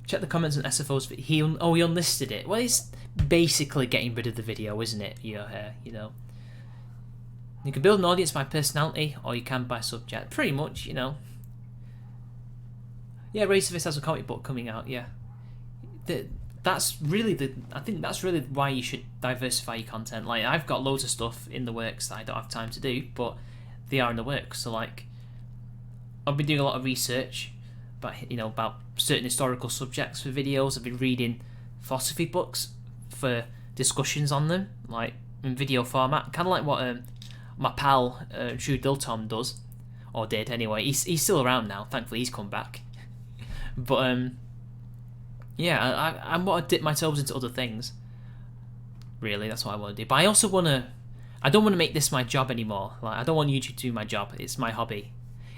Speaker 1: Check the comments on SFO's video. He unlisted it. Well, it's basically getting rid of the video, isn't it? You know. You can build an audience by personality, or you can by subject. Pretty much, you know. Yeah, Razorfist has a comic book coming out. Yeah, I think that's really why you should diversify your content. Like, I've got loads of stuff in the works that I don't have time to do, but they are in the works. So like, I've been doing a lot of research about certain historical subjects for videos. I've been reading philosophy books for discussions on them, like in video format, kind of like what my pal Drew Diltom does, or did anyway. He's still around now. Thankfully, he's come back. But yeah, I want to dip my toes into other things. Really, that's what I want to do. But I also I don't want to make this my job anymore. Like, I don't want YouTube to do my job. It's my hobby.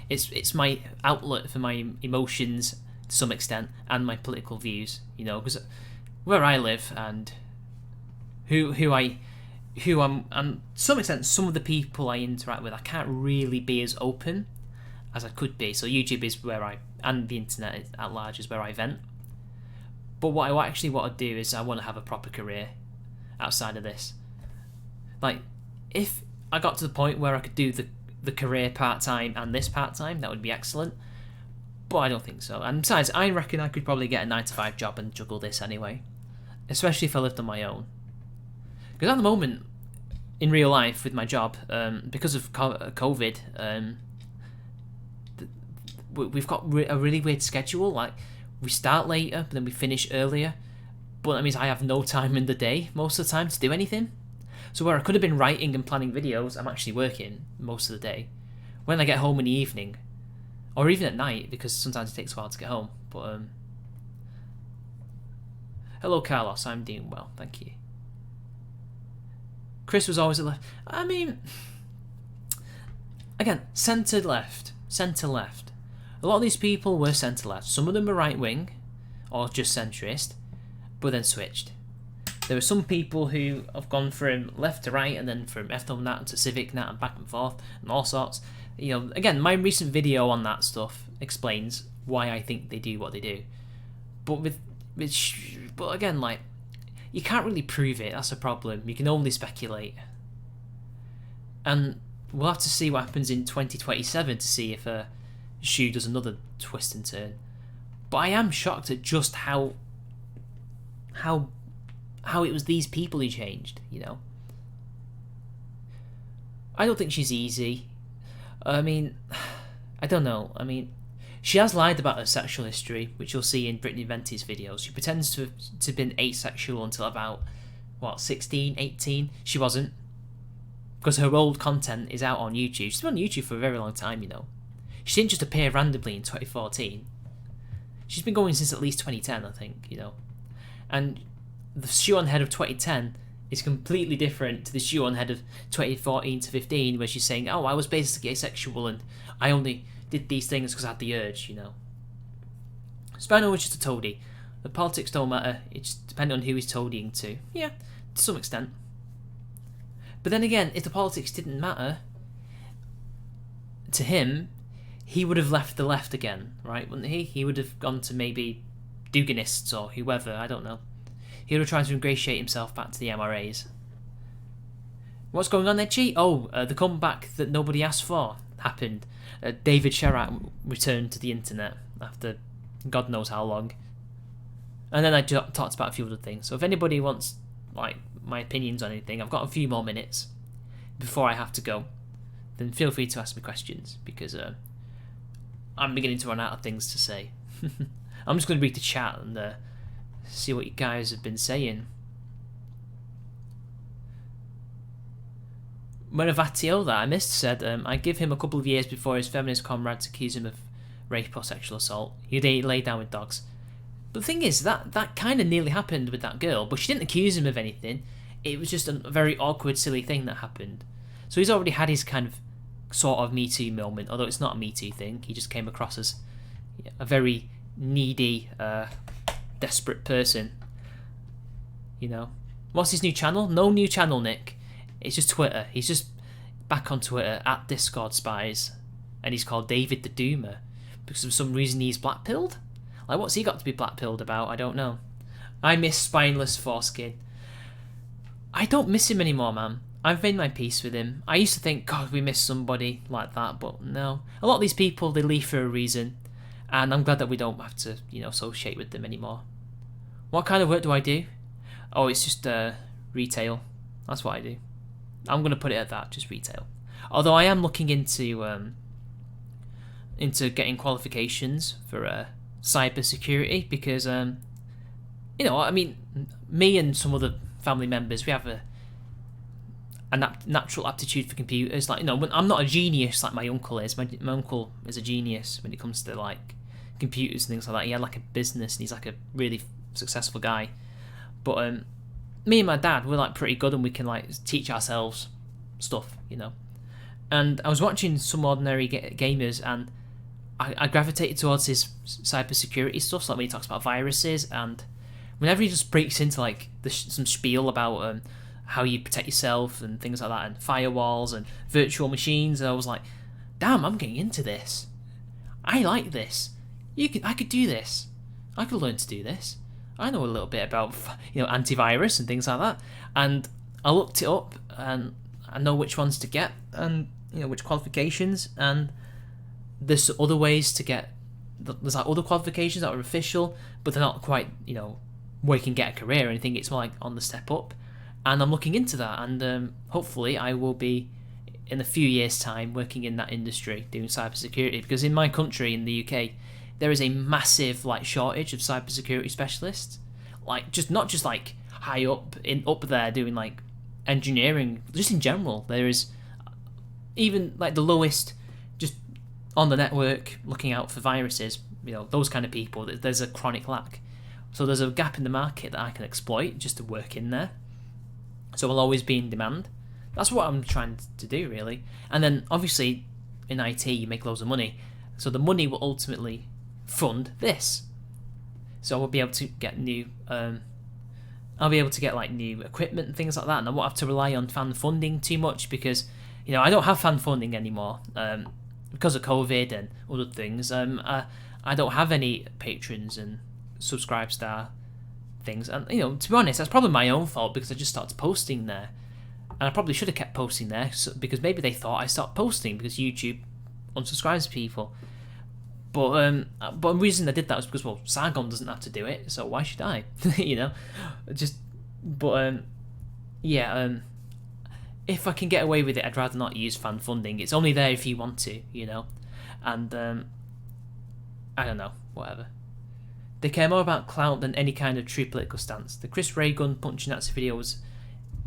Speaker 1: It's my outlet for my emotions to some extent, and my political views. You know, because where I live and who I'm, and to some extent, some of the people I interact with, I can't really be as open as I could be. So YouTube is where and the internet at large is where I vent. But what I actually want to do is I want to have a proper career outside of this. Like, if I got to the point where I could do the career part-time and this part-time, that would be excellent. But I don't think so. And besides, I reckon I could probably get a 9-to-5 job and juggle this anyway. Especially if I lived on my own. Because at the moment, in real life with my job, because of COVID, we've got a really weird schedule. Like, we start later, but then we finish earlier. But that means I have no time in the day most of the time to do anything. So where I could have been writing and planning videos, I'm actually working most of the day. When I get home in the evening, or even at night, because sometimes it takes a while to get home. But hello, Carlos. I'm doing well, thank you. Chris was always a left. I mean, again, centre left. A lot of these people were centre left. Some of them were right wing, or just centrist, but then switched. There are some people who have gone from left to right, and then from ethno-nat to civic nat, and back and forth, and all sorts. You know, again, my recent video on that stuff explains why I think they do what they do. But but again, like, you can't really prove it. That's a problem. You can only speculate. And we'll have to see what happens in 2027 to see if Shu does another twist and turn. But I am shocked at just how it was these people who changed, you know. I don't think she's easy. I mean, I don't know. I mean, she has lied about her sexual history, which you'll see in Brittany Venti's videos. She pretends to have been asexual until about, 16, 18? She wasn't. Because her old content is out on YouTube. She's been on YouTube for a very long time, you know. She didn't just appear randomly in 2014. She's been going since at least 2010, I think, you know. And the Shu on Head of 2010 is completely different to the Shu on Head of 2014 to 15, where she's saying, oh, I was basically asexual and I only did these things because I had the urge, you know. Spino was just a toady. The politics don't matter, it's depending on who he's toadying to. Yeah, to some extent. But then again, if the politics didn't matter to him, he would have left the left again, right? Wouldn't he? He would have gone to maybe Duganists or whoever, I don't know. He would have tried to ingratiate himself back to the MRAs. What's going on there, Chi? Oh, the comeback that nobody asked for happened. David Sherratt returned to the internet after God knows how long. And then I talked about a few other things. So if anybody wants, like, my opinions on anything, I've got a few more minutes before I have to go. Then feel free to ask me questions, because I'm beginning to run out of things to say. I'm just going to read the chat and see what you guys have been saying. Meravatio, that I missed, said, I give him a couple of years before his feminist comrades accuse him of rape or sexual assault. He'd lay down with dogs. But the thing is, that kind of nearly happened with that girl, but she didn't accuse him of anything. It was just a very awkward, silly thing that happened. So he's already had his kind of sort of Me Too moment, although it's not a Me Too thing. He just came across as a very needy, desperate person. You know. What's his new channel? No new channel, Nick. It's just Twitter. He's just back on Twitter at Discord Spies, and he's called David the Doomer because for some reason he's black-pilled. Like, what's he got to be black-pilled about? I don't know. I miss spineless foreskin. I don't miss him anymore, man. I've made my peace with him. I used to think, God, we miss somebody like that, but no. A lot of these people, they leave for a reason, and I'm glad that we don't have to, associate with them anymore. What kind of work do I do? Oh, it's just retail. That's what I do. I'm going to put it at that, just retail. Although I am looking into getting qualifications for cyber security because, me and some other family members, we have a natural aptitude for computers. Like, I'm not a genius like my uncle is. My uncle is a genius when it comes to like computers and things like that. He had like a business and he's like a really successful guy. But me and my dad, we're like pretty good and we can like teach ourselves stuff, And I was watching some ordinary gamers and I gravitated towards his cybersecurity stuff, so like when he talks about viruses, and whenever he just breaks into like some spiel about how you protect yourself and things like that, and firewalls and virtual machines, and I was like, damn, I'm getting into this. I like this. I could do this. I could learn to do this. I know a little bit about antivirus and things like that, and I looked it up and I know which ones to get and which qualifications, and there's other ways to get. There's like other qualifications that are official, but they're not quite where you can get a career or anything. It's more like on the step up, and I'm looking into that, and hopefully I will be in a few years' time working in that industry doing cybersecurity, because in my country, in the UK, there is a massive like shortage of cybersecurity specialists, like not just like high up there doing like engineering, just in general. There is even like the lowest, just on the network looking out for viruses, those kind of people. There's a chronic lack, so there's a gap in the market that I can exploit just to work in there, so I'll always be in demand. That's what I'm trying to do, really. And then obviously in IT you make loads of money, so the money will ultimately fund this, so I'll be able to get new like new equipment and things like that, and I won't have to rely on fan funding too much, because I don't have fan funding anymore because of COVID and other things. I don't have any patrons and subscribe star things, and to be honest, that's probably my own fault, because I just started posting there, and I probably should have kept posting there, because maybe they thought I stopped posting because YouTube unsubscribes people. But the reason I did that was because, well, Sargon doesn't have to do it, so why should I? If I can get away with it, I'd rather not use fan funding. It's only there if you want to, and I don't know, whatever. They care more about clout than any kind of true political stance. The Chris Ray gun punching Nazi video was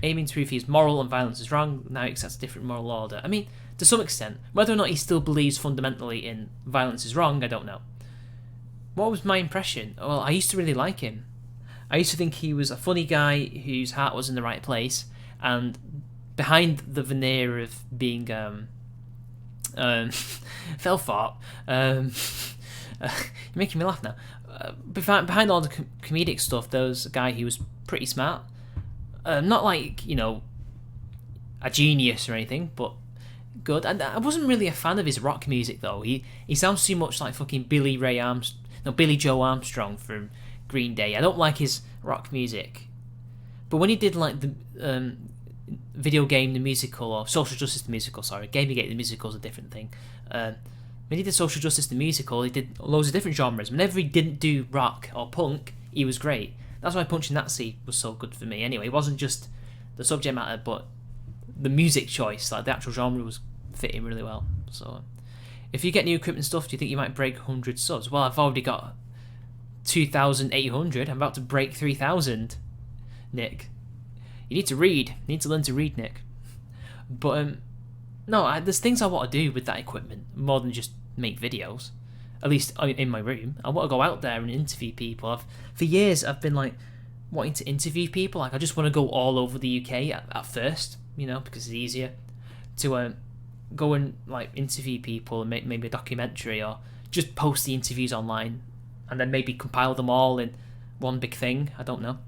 Speaker 1: aiming to prove he's moral and violence is wrong. Now he accepts a different moral order. I mean, to some extent. Whether or not he still believes fundamentally in violence is wrong, I don't know. What was my impression? Well, I used to really like him. I used to think he was a funny guy whose heart was in the right place, and behind the veneer of being fell fart, you're making me laugh now. Behind all the comedic stuff, there was a guy who was pretty smart. Not like, a genius or anything, but good. And I wasn't really a fan of his rock music, though. He sounds too much like fucking Billy Joe Armstrong from Green Day. I don't like his rock music. But when he did like the Video Game the Musical, or Social Justice the Musical, sorry, Gamergate the Musical is a different thing. When he did Social Justice the Musical, he did loads of different genres. Whenever he didn't do rock or punk, he was great. That's why Punching Nazi was so good for me. Anyway, it wasn't just the subject matter, but the music choice, like the actual genre, was fitting really well. So, if you get new equipment stuff, do you think you might break 100 subs? Well, I've already got 2,800. I'm about to break 3,000. Nick, you need to read. You need to learn to read, Nick. But no, there's things I want to do with that equipment more than just make videos. At least in my room. I want to go out there and interview people. For years, I've been like wanting to interview people. Like, I just want to go all over the UK at first, because it's easier to go and like interview people and make maybe a documentary, or just post the interviews online and then maybe compile them all in one big thing. I don't know.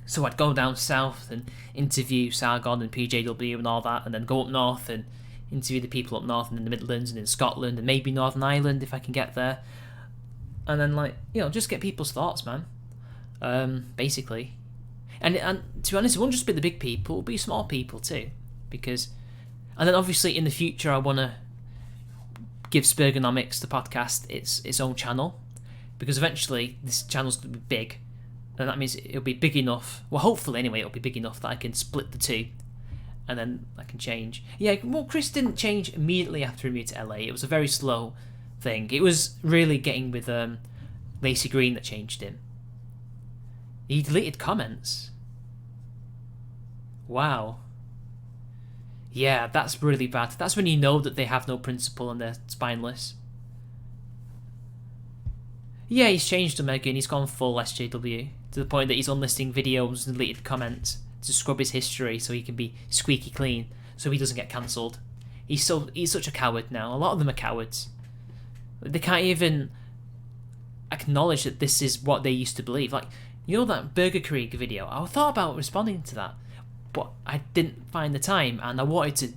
Speaker 1: So I'd go down south and interview Sargon and PJW and all that, and then go up north and interview the people up north and in the Midlands and in Scotland and maybe Northern Ireland if I can get there. and then like just get people's thoughts, man. Basically, and to be honest, it won't just be the big people; it'll be small people too, because, and then obviously in the future I want to give Spurgonomics, the podcast, its own channel, because eventually this channel's going to be big, and that means it'll be big enough. Well, hopefully anyway, it'll be big enough that I can split the two, and then I can change. Yeah, well, Chris didn't change immediately after he moved to LA. It was a very slow thing. It was really getting with Lacey Green that changed him. He deleted comments. Wow. Yeah, that's really bad. That's when you know that they have no principle and they're spineless. Yeah, he's changed them again. He's gone full SJW to the point that he's unlisting videos and deleted comments to scrub his history so he can be squeaky clean, so he doesn't get cancelled. He's such a coward now. A lot of them are cowards. They can't even acknowledge that this is what they used to believe. Like, that Burger Krieg video, I thought about responding to that, but I didn't find the time, and I wanted to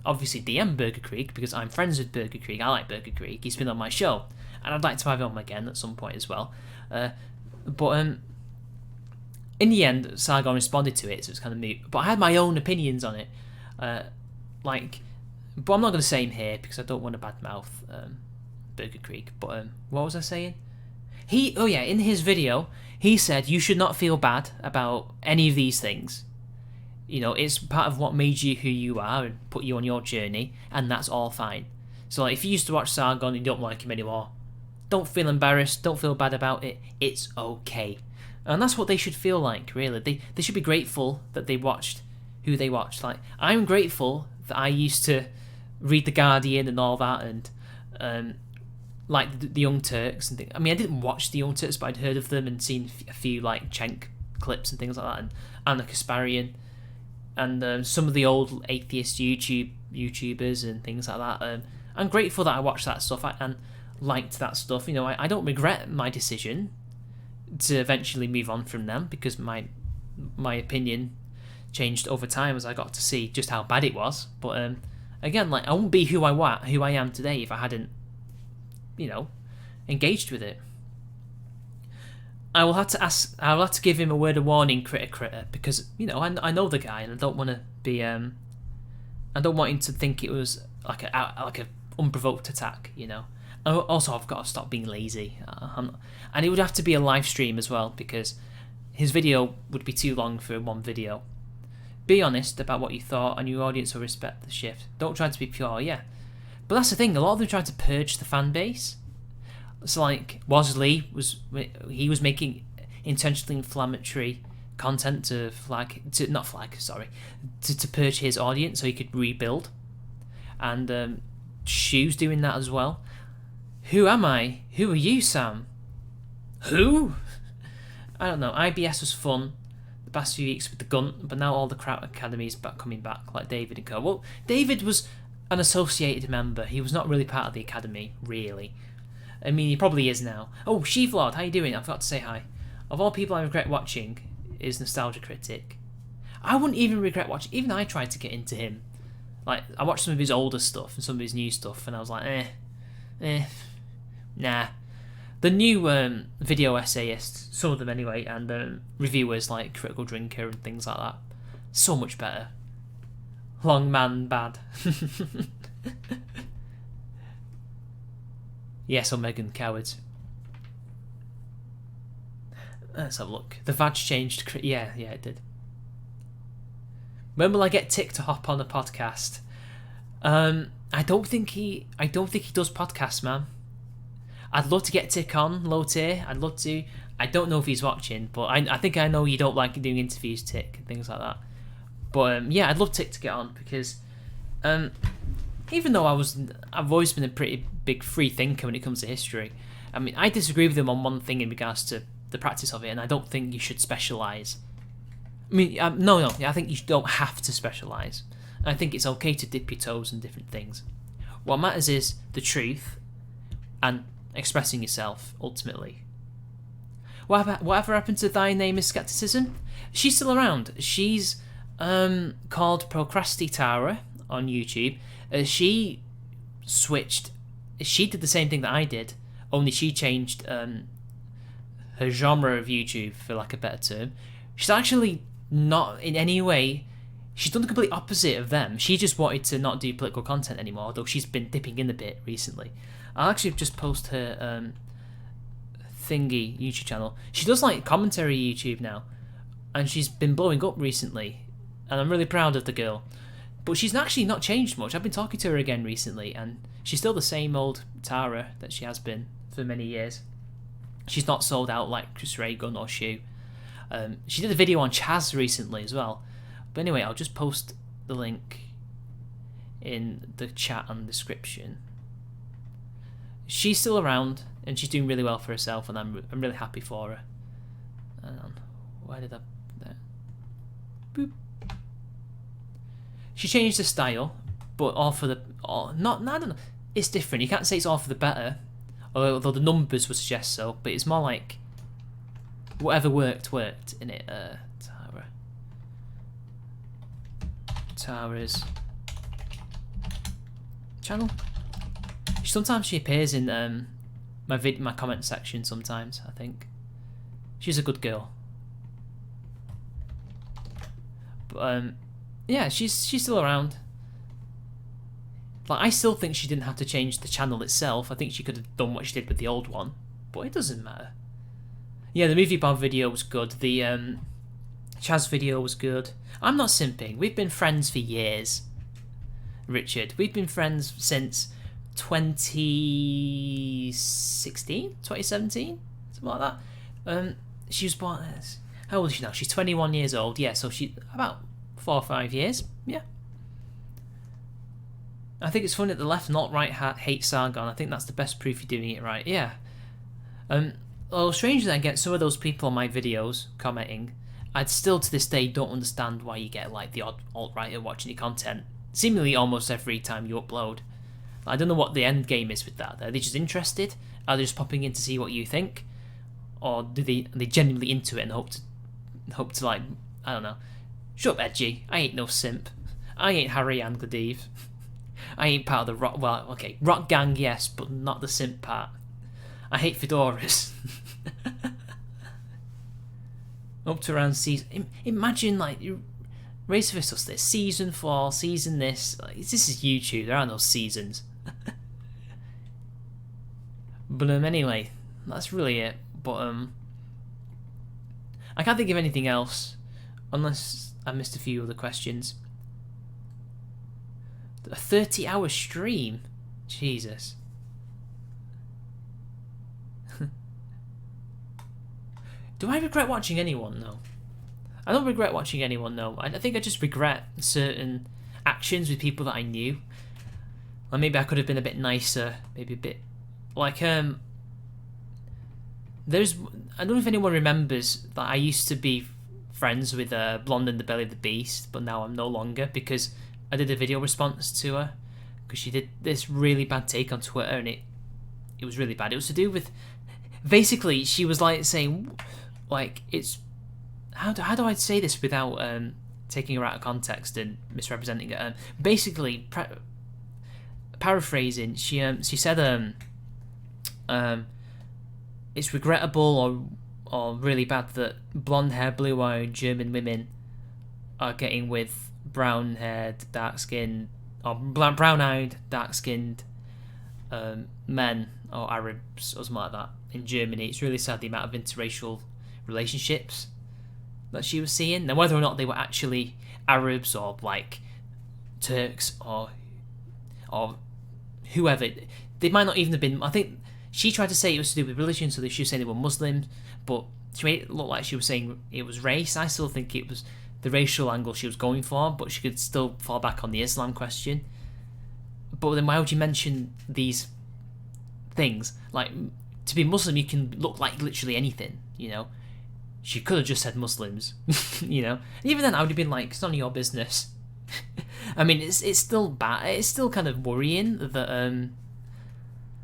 Speaker 1: obviously DM Burger Krieg because I'm friends with Burger Krieg. I like Burger Krieg. He's been on my show, and I'd like to have him on again at some point as well. But in the end, Sargon responded to it, so it's kind of moot. But I had my own opinions on it, but I'm not going to say him here because I don't want to badmouth Burger Krieg. But what was I saying? In his video, he said you should not feel bad about any of these things. It's part of what made you who you are and put you on your journey, and that's all fine. So if you used to watch Sargon and you don't like him anymore, don't feel embarrassed, don't feel bad about it, it's okay. And that's what they should feel like, really. They should be grateful that they watched who they watched. Like, I'm grateful that I used to read The Guardian and all that, and like the Young Turks and things. I mean, I didn't watch the Young Turks, but I'd heard of them and seen a few like Cenk clips and things like that, and Anna Kasparian, and some of the old atheist YouTubers and things like that. I'm grateful that I watched that stuff and liked that stuff. I don't regret my decision to eventually move on from them, because my opinion changed over time as I got to see just how bad it was. But again, like, I wouldn't be who I am today if I hadn't engaged with it. I'll have to give him a word of warning, critter, because I know the guy, and I don't want to be I don't want him to think it was like a unprovoked attack. Also, I've got to stop being lazy, and it would have to be a live stream as well, because his video would be too long for one video. Be honest about what you thought, and your audience will respect the shift. Don't try to be pure, yeah. But that's the thing, a lot of them try to purge the fan base. So like, Wosley was making intentionally inflammatory content to purge his audience so he could rebuild. And Shu's doing that as well. Who am I? Who are you, Sam? Who? I don't know. IBS was fun the past few weeks with the gun, but now all the crowd academies coming back, like David and co. Well, David was an associated member. He was not really part of the academy, really. I mean, he probably is now. Oh, Sheevlord, how you doing? I forgot to say hi. Of all people I regret watching is Nostalgia Critic. I wouldn't even regret watching. Even I tried to get into him. Like, I watched some of his older stuff and some of his new stuff, and I was like, nah. The new video essayists, some of them anyway, and reviewers like Critical Drinker and things like that, so much better. Long man bad. Yes, Megan cowards. Let's have a look. The Vag changed. Yeah, it did. When will I get Tick to hop on a podcast? I don't think he does podcasts, man. I'd love to get Tick on, low tier. I'd love to. I don't know if he's watching, but I think I know you don't like doing interviews, Tick, and things like that. But yeah, I'd love Tick to get on, because even though I've always been a pretty big free thinker when it comes to history. I mean, I disagree with him on one thing in regards to the practice of it, and I don't think you should specialise. I mean, no, I think you don't have to specialise. I think it's okay to dip your toes in different things. What matters is the truth and expressing yourself, ultimately. Whatever happened to Thy Name is Skepticism? She's still around. She's called Procrastitara on YouTube. She switched. She did the same thing that I did, only she changed her genre of YouTube, for lack of a better term. She's actually not in any way. She's done the complete opposite of them. She just wanted to not do political content anymore, although she's been dipping in a bit recently. I'll actually just post her thingy YouTube channel. She does like commentary YouTube now, and she's been blowing up recently, and I'm really proud of the girl. But she's actually not changed much. I've been talking to her again recently, and she's still the same old Tara that she has been for many years. She's not sold out like Chris Ray-Gun or Shu. She did a video on Chaz recently as well. But anyway, I'll just post the link in the chat and description. She's still around, and she's doing really well for herself, and I'm really happy for her. Hang on, where did I... There. Boop. She changed the style, but all for the... I don't know. It's different. You can't say it's all for the better, although the numbers would suggest so, but it's more like whatever worked in it. Tara's channel. Sometimes she appears in my comment section. Sometimes I think she's a good girl. But yeah, she's still around. Like, I still think she didn't have to change the channel itself. I think she could have done what she did with the old one, but it doesn't matter. Yeah, the movie Bob video was good. The Chaz video was good. I'm not simping. We've been friends for years, Richard. We've been friends since 2016, 2017, something like that. She was born. How old is she now? She's 21 years old. Yeah, so she about 4 or 5 years. Yeah. I think it's funny that the left, not right, hate Sargon. I think that's the best proof you're doing it right. Yeah. Well, strangely, I get some of those people on my videos commenting. I'd still to this day don't understand why you get like the odd alt-righter watching your content seemingly almost every time you upload. I don't know what the end game is with that. Are they just interested? Are they just popping in to see what you think, or are they genuinely into it and hope to like, I don't know. Shut up, Edgy. I ain't no simp. I ain't Harry and Gladive. I ain't part of the rock. Well, okay, rock gang, yes, but not the simp part. I hate fedoras. Up to around season. Imagine like Race of Us this season 4, season this. Like, this is YouTube. There are no seasons. But anyway, that's really it. But I can't think of anything else, unless I missed a few other questions. A 30-hour stream, Jesus. Do I regret watching anyone? No. I don't regret watching anyone, no. I think I just regret certain actions with people that I knew. Or maybe I could have been a bit nicer. Maybe a bit... Like, I don't know if anyone remembers that I used to be friends with Blonde in the Belly of the Beast, but now I'm no longer, because I did a video response to her. Because she did this really bad take on Twitter, and it was really bad. It was to do with... Basically, she was like saying... Like, it's... How do I say this without taking her out of context and misrepresenting it? Basically, paraphrasing, she said it's regrettable or really bad that blonde hair, blue eyed German women are getting with brown haired, dark skinned, or brown eyed, dark skinned men or Arabs or something like that in Germany. It's really sad the amount of interracial relationships that she was seeing. Now, whether or not they were actually Arabs or like Turks or whoever, they might not even have been. I think she tried to say it was to do with religion, so she was saying they were Muslims, but she made it look like she was saying it was race. I still think it was the racial angle she was going for, but she could still fall back on the Islam question. But then why would you mention these things? Like, to be Muslim, you can look like literally anything, you know? She could have just said Muslims, you know? And even then, I would have been like, it's none of your business. I mean, it's still bad. It's still kind of worrying that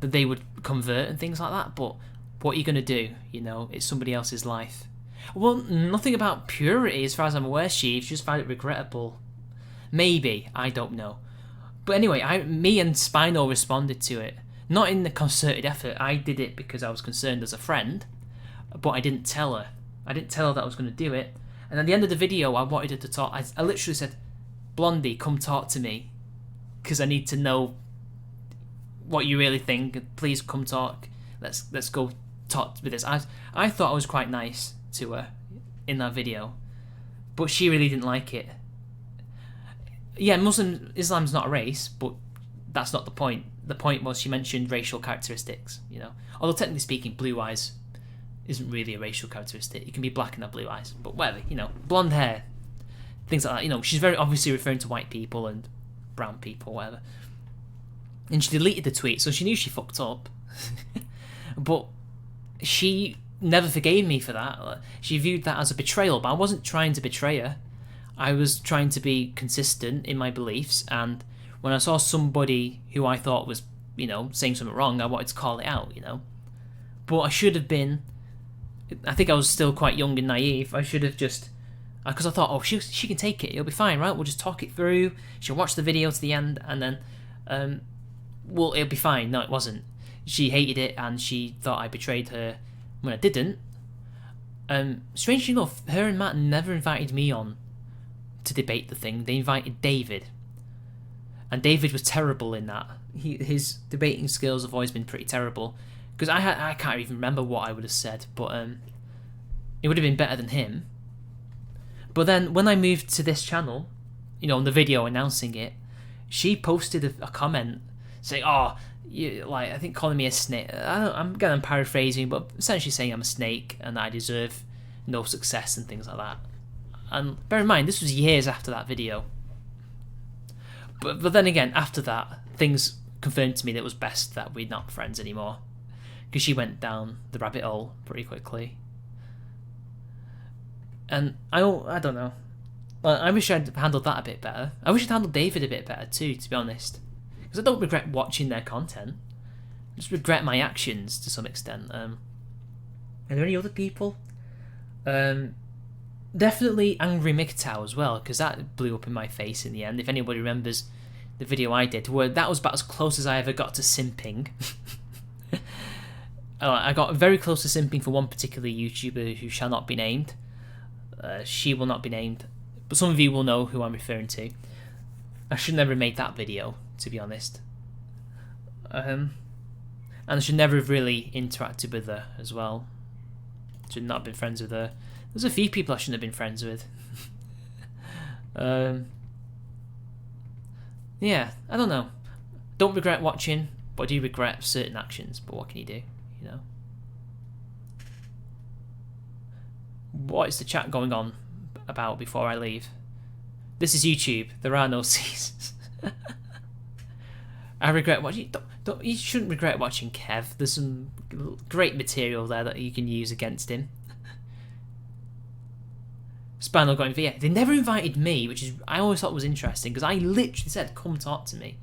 Speaker 1: that they would convert and things like that, but what are you going to do? You know, it's somebody else's life. Well, nothing about purity as far as I'm aware, she just found it regrettable. Maybe, I don't know. But anyway, me and Spino responded to it. Not in the concerted effort. I did it because I was concerned as a friend, but I didn't tell her. I didn't tell her that I was going to do it. And at the end of the video, I wanted her to talk. I literally said, "Blondie, come talk to me, because I need to know what you really think. Please come talk. Let's go talk with this." I thought I was quite nice to her in that video, but she really didn't like it. Yeah, Islam's not a race, but that's not the point. The point was she mentioned racial characteristics, you know. Although technically speaking, blue eyes isn't really a racial characteristic. You can be black and have blue eyes, but whatever, you know. Blonde hair, things like that, you know. She's very obviously referring to white people and brown people, whatever. And she deleted the tweet, so she knew she fucked up. But she never forgave me for that. She viewed that as a betrayal, but I wasn't trying to betray her. I was trying to be consistent in my beliefs, and when I saw somebody who I thought was, you know, saying something wrong, I wanted to call it out, you know. But I should have been, I think I was still quite young and naive. I should have just, because I thought, oh, she can take it, it'll be fine, right? We'll just talk it through, she'll watch the video to the end, and then, well, it'll be fine. No, it wasn't. She hated it, and she thought I betrayed her when I didn't. Strangely enough, her and Matt never invited me on to debate the thing. They invited David, and David was terrible in that. His debating skills have always been pretty terrible, because I can't even remember what I would have said, but it would have been better than him. But then when I moved to this channel, you know, on the video announcing it, she posted a comment saying, "Oh, you, like, I think calling me a snake." I'm paraphrasing, but essentially saying I'm a snake and that I deserve no success and things like that. And bear in mind, this was years after that video. But then again, after that, things confirmed to me that it was best that we're not friends anymore, because she went down the rabbit hole pretty quickly. And I don't know. I wish I'd handled that a bit better. I wish I'd handled David a bit better too, to be honest. Because I don't regret watching their content. I just regret my actions to some extent. Are there any other people? Definitely Angry MGTOW as well, because that blew up in my face in the end. If anybody remembers the video I did, where that was about as close as I ever got to simping. I got very close to simping for one particular YouTuber who shall not be named. She will not be named, but some of you will know who I'm referring to. I should never have made that video, to be honest. And I should never have really interacted with her as well. Should not have been friends with her. There's a few people I shouldn't have been friends with. Yeah, I don't know. Don't regret watching, but I do regret certain actions. But what can you do, you know? What is the chat going on about before I leave? This is YouTube. There are no C's. I regret watching. You shouldn't regret watching Kev. There's some great material there that you can use against him. Spinal got yeah, they never invited me, which is I always thought was interesting, because I literally said, "Come talk to me.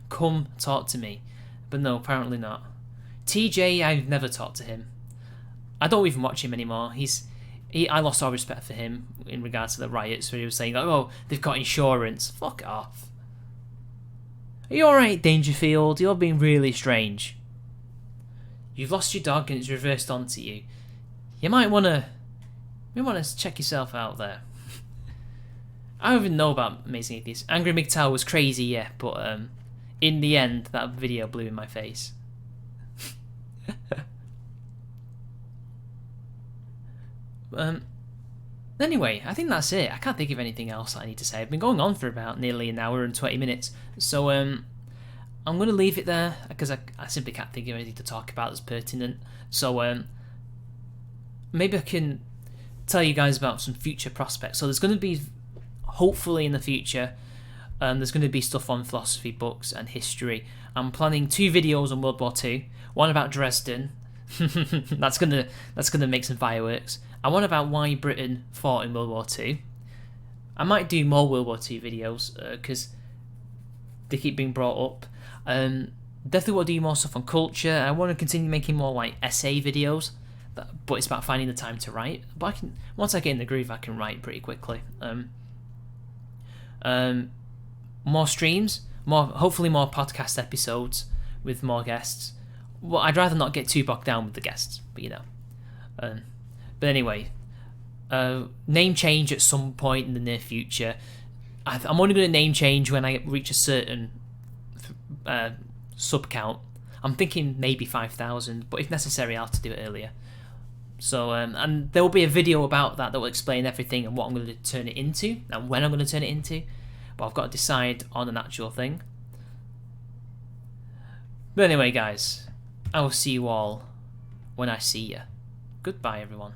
Speaker 1: Come talk to me," but no, apparently not. TJ, I've never talked to him. I don't even watch him anymore. I lost all respect for him in regards to the riots, where he was saying, like, "Oh, they've got insurance." Fuck off. Are you alright, Dangerfield? You're being really strange. You've lost your dog and it's reversed onto you. You might want to check yourself out there. I don't even know about Amazing Atheist. Angry MGTOW was crazy, yeah, but in the end, that video blew in my face. Anyway, I think that's it. I can't think of anything else that I need to say. I've been going on for about nearly an hour and 20 minutes, so I'm going to leave it there, because I simply can't think of anything to talk about that's pertinent. So maybe I can tell you guys about some future prospects. So there's going to be, hopefully in the future, there's going to be stuff on philosophy books and history. I'm planning 2 videos on World War II, one about Dresden. that's gonna make some fireworks. And one about why Britain fought in World War II. I might do more World War II videos, because they keep being brought up. Definitely want to do more stuff on culture. I want to continue making more like essay videos, but it's about finding the time to write. But once I get in the groove, I can write pretty quickly. More streams, hopefully more podcast episodes with more guests. Well, I'd rather not get too bogged down with the guests, but you know. But anyway, name change at some point in the near future. I'm only going to name change when I reach a certain sub count. I'm thinking maybe 5,000, but if necessary, I'll have to do it earlier. So, and there will be a video about that will explain everything and what I'm going to turn it into and when I'm going to turn it into. But I've got to decide on an actual thing. But anyway, guys, I will see you all when I see you. Goodbye, everyone.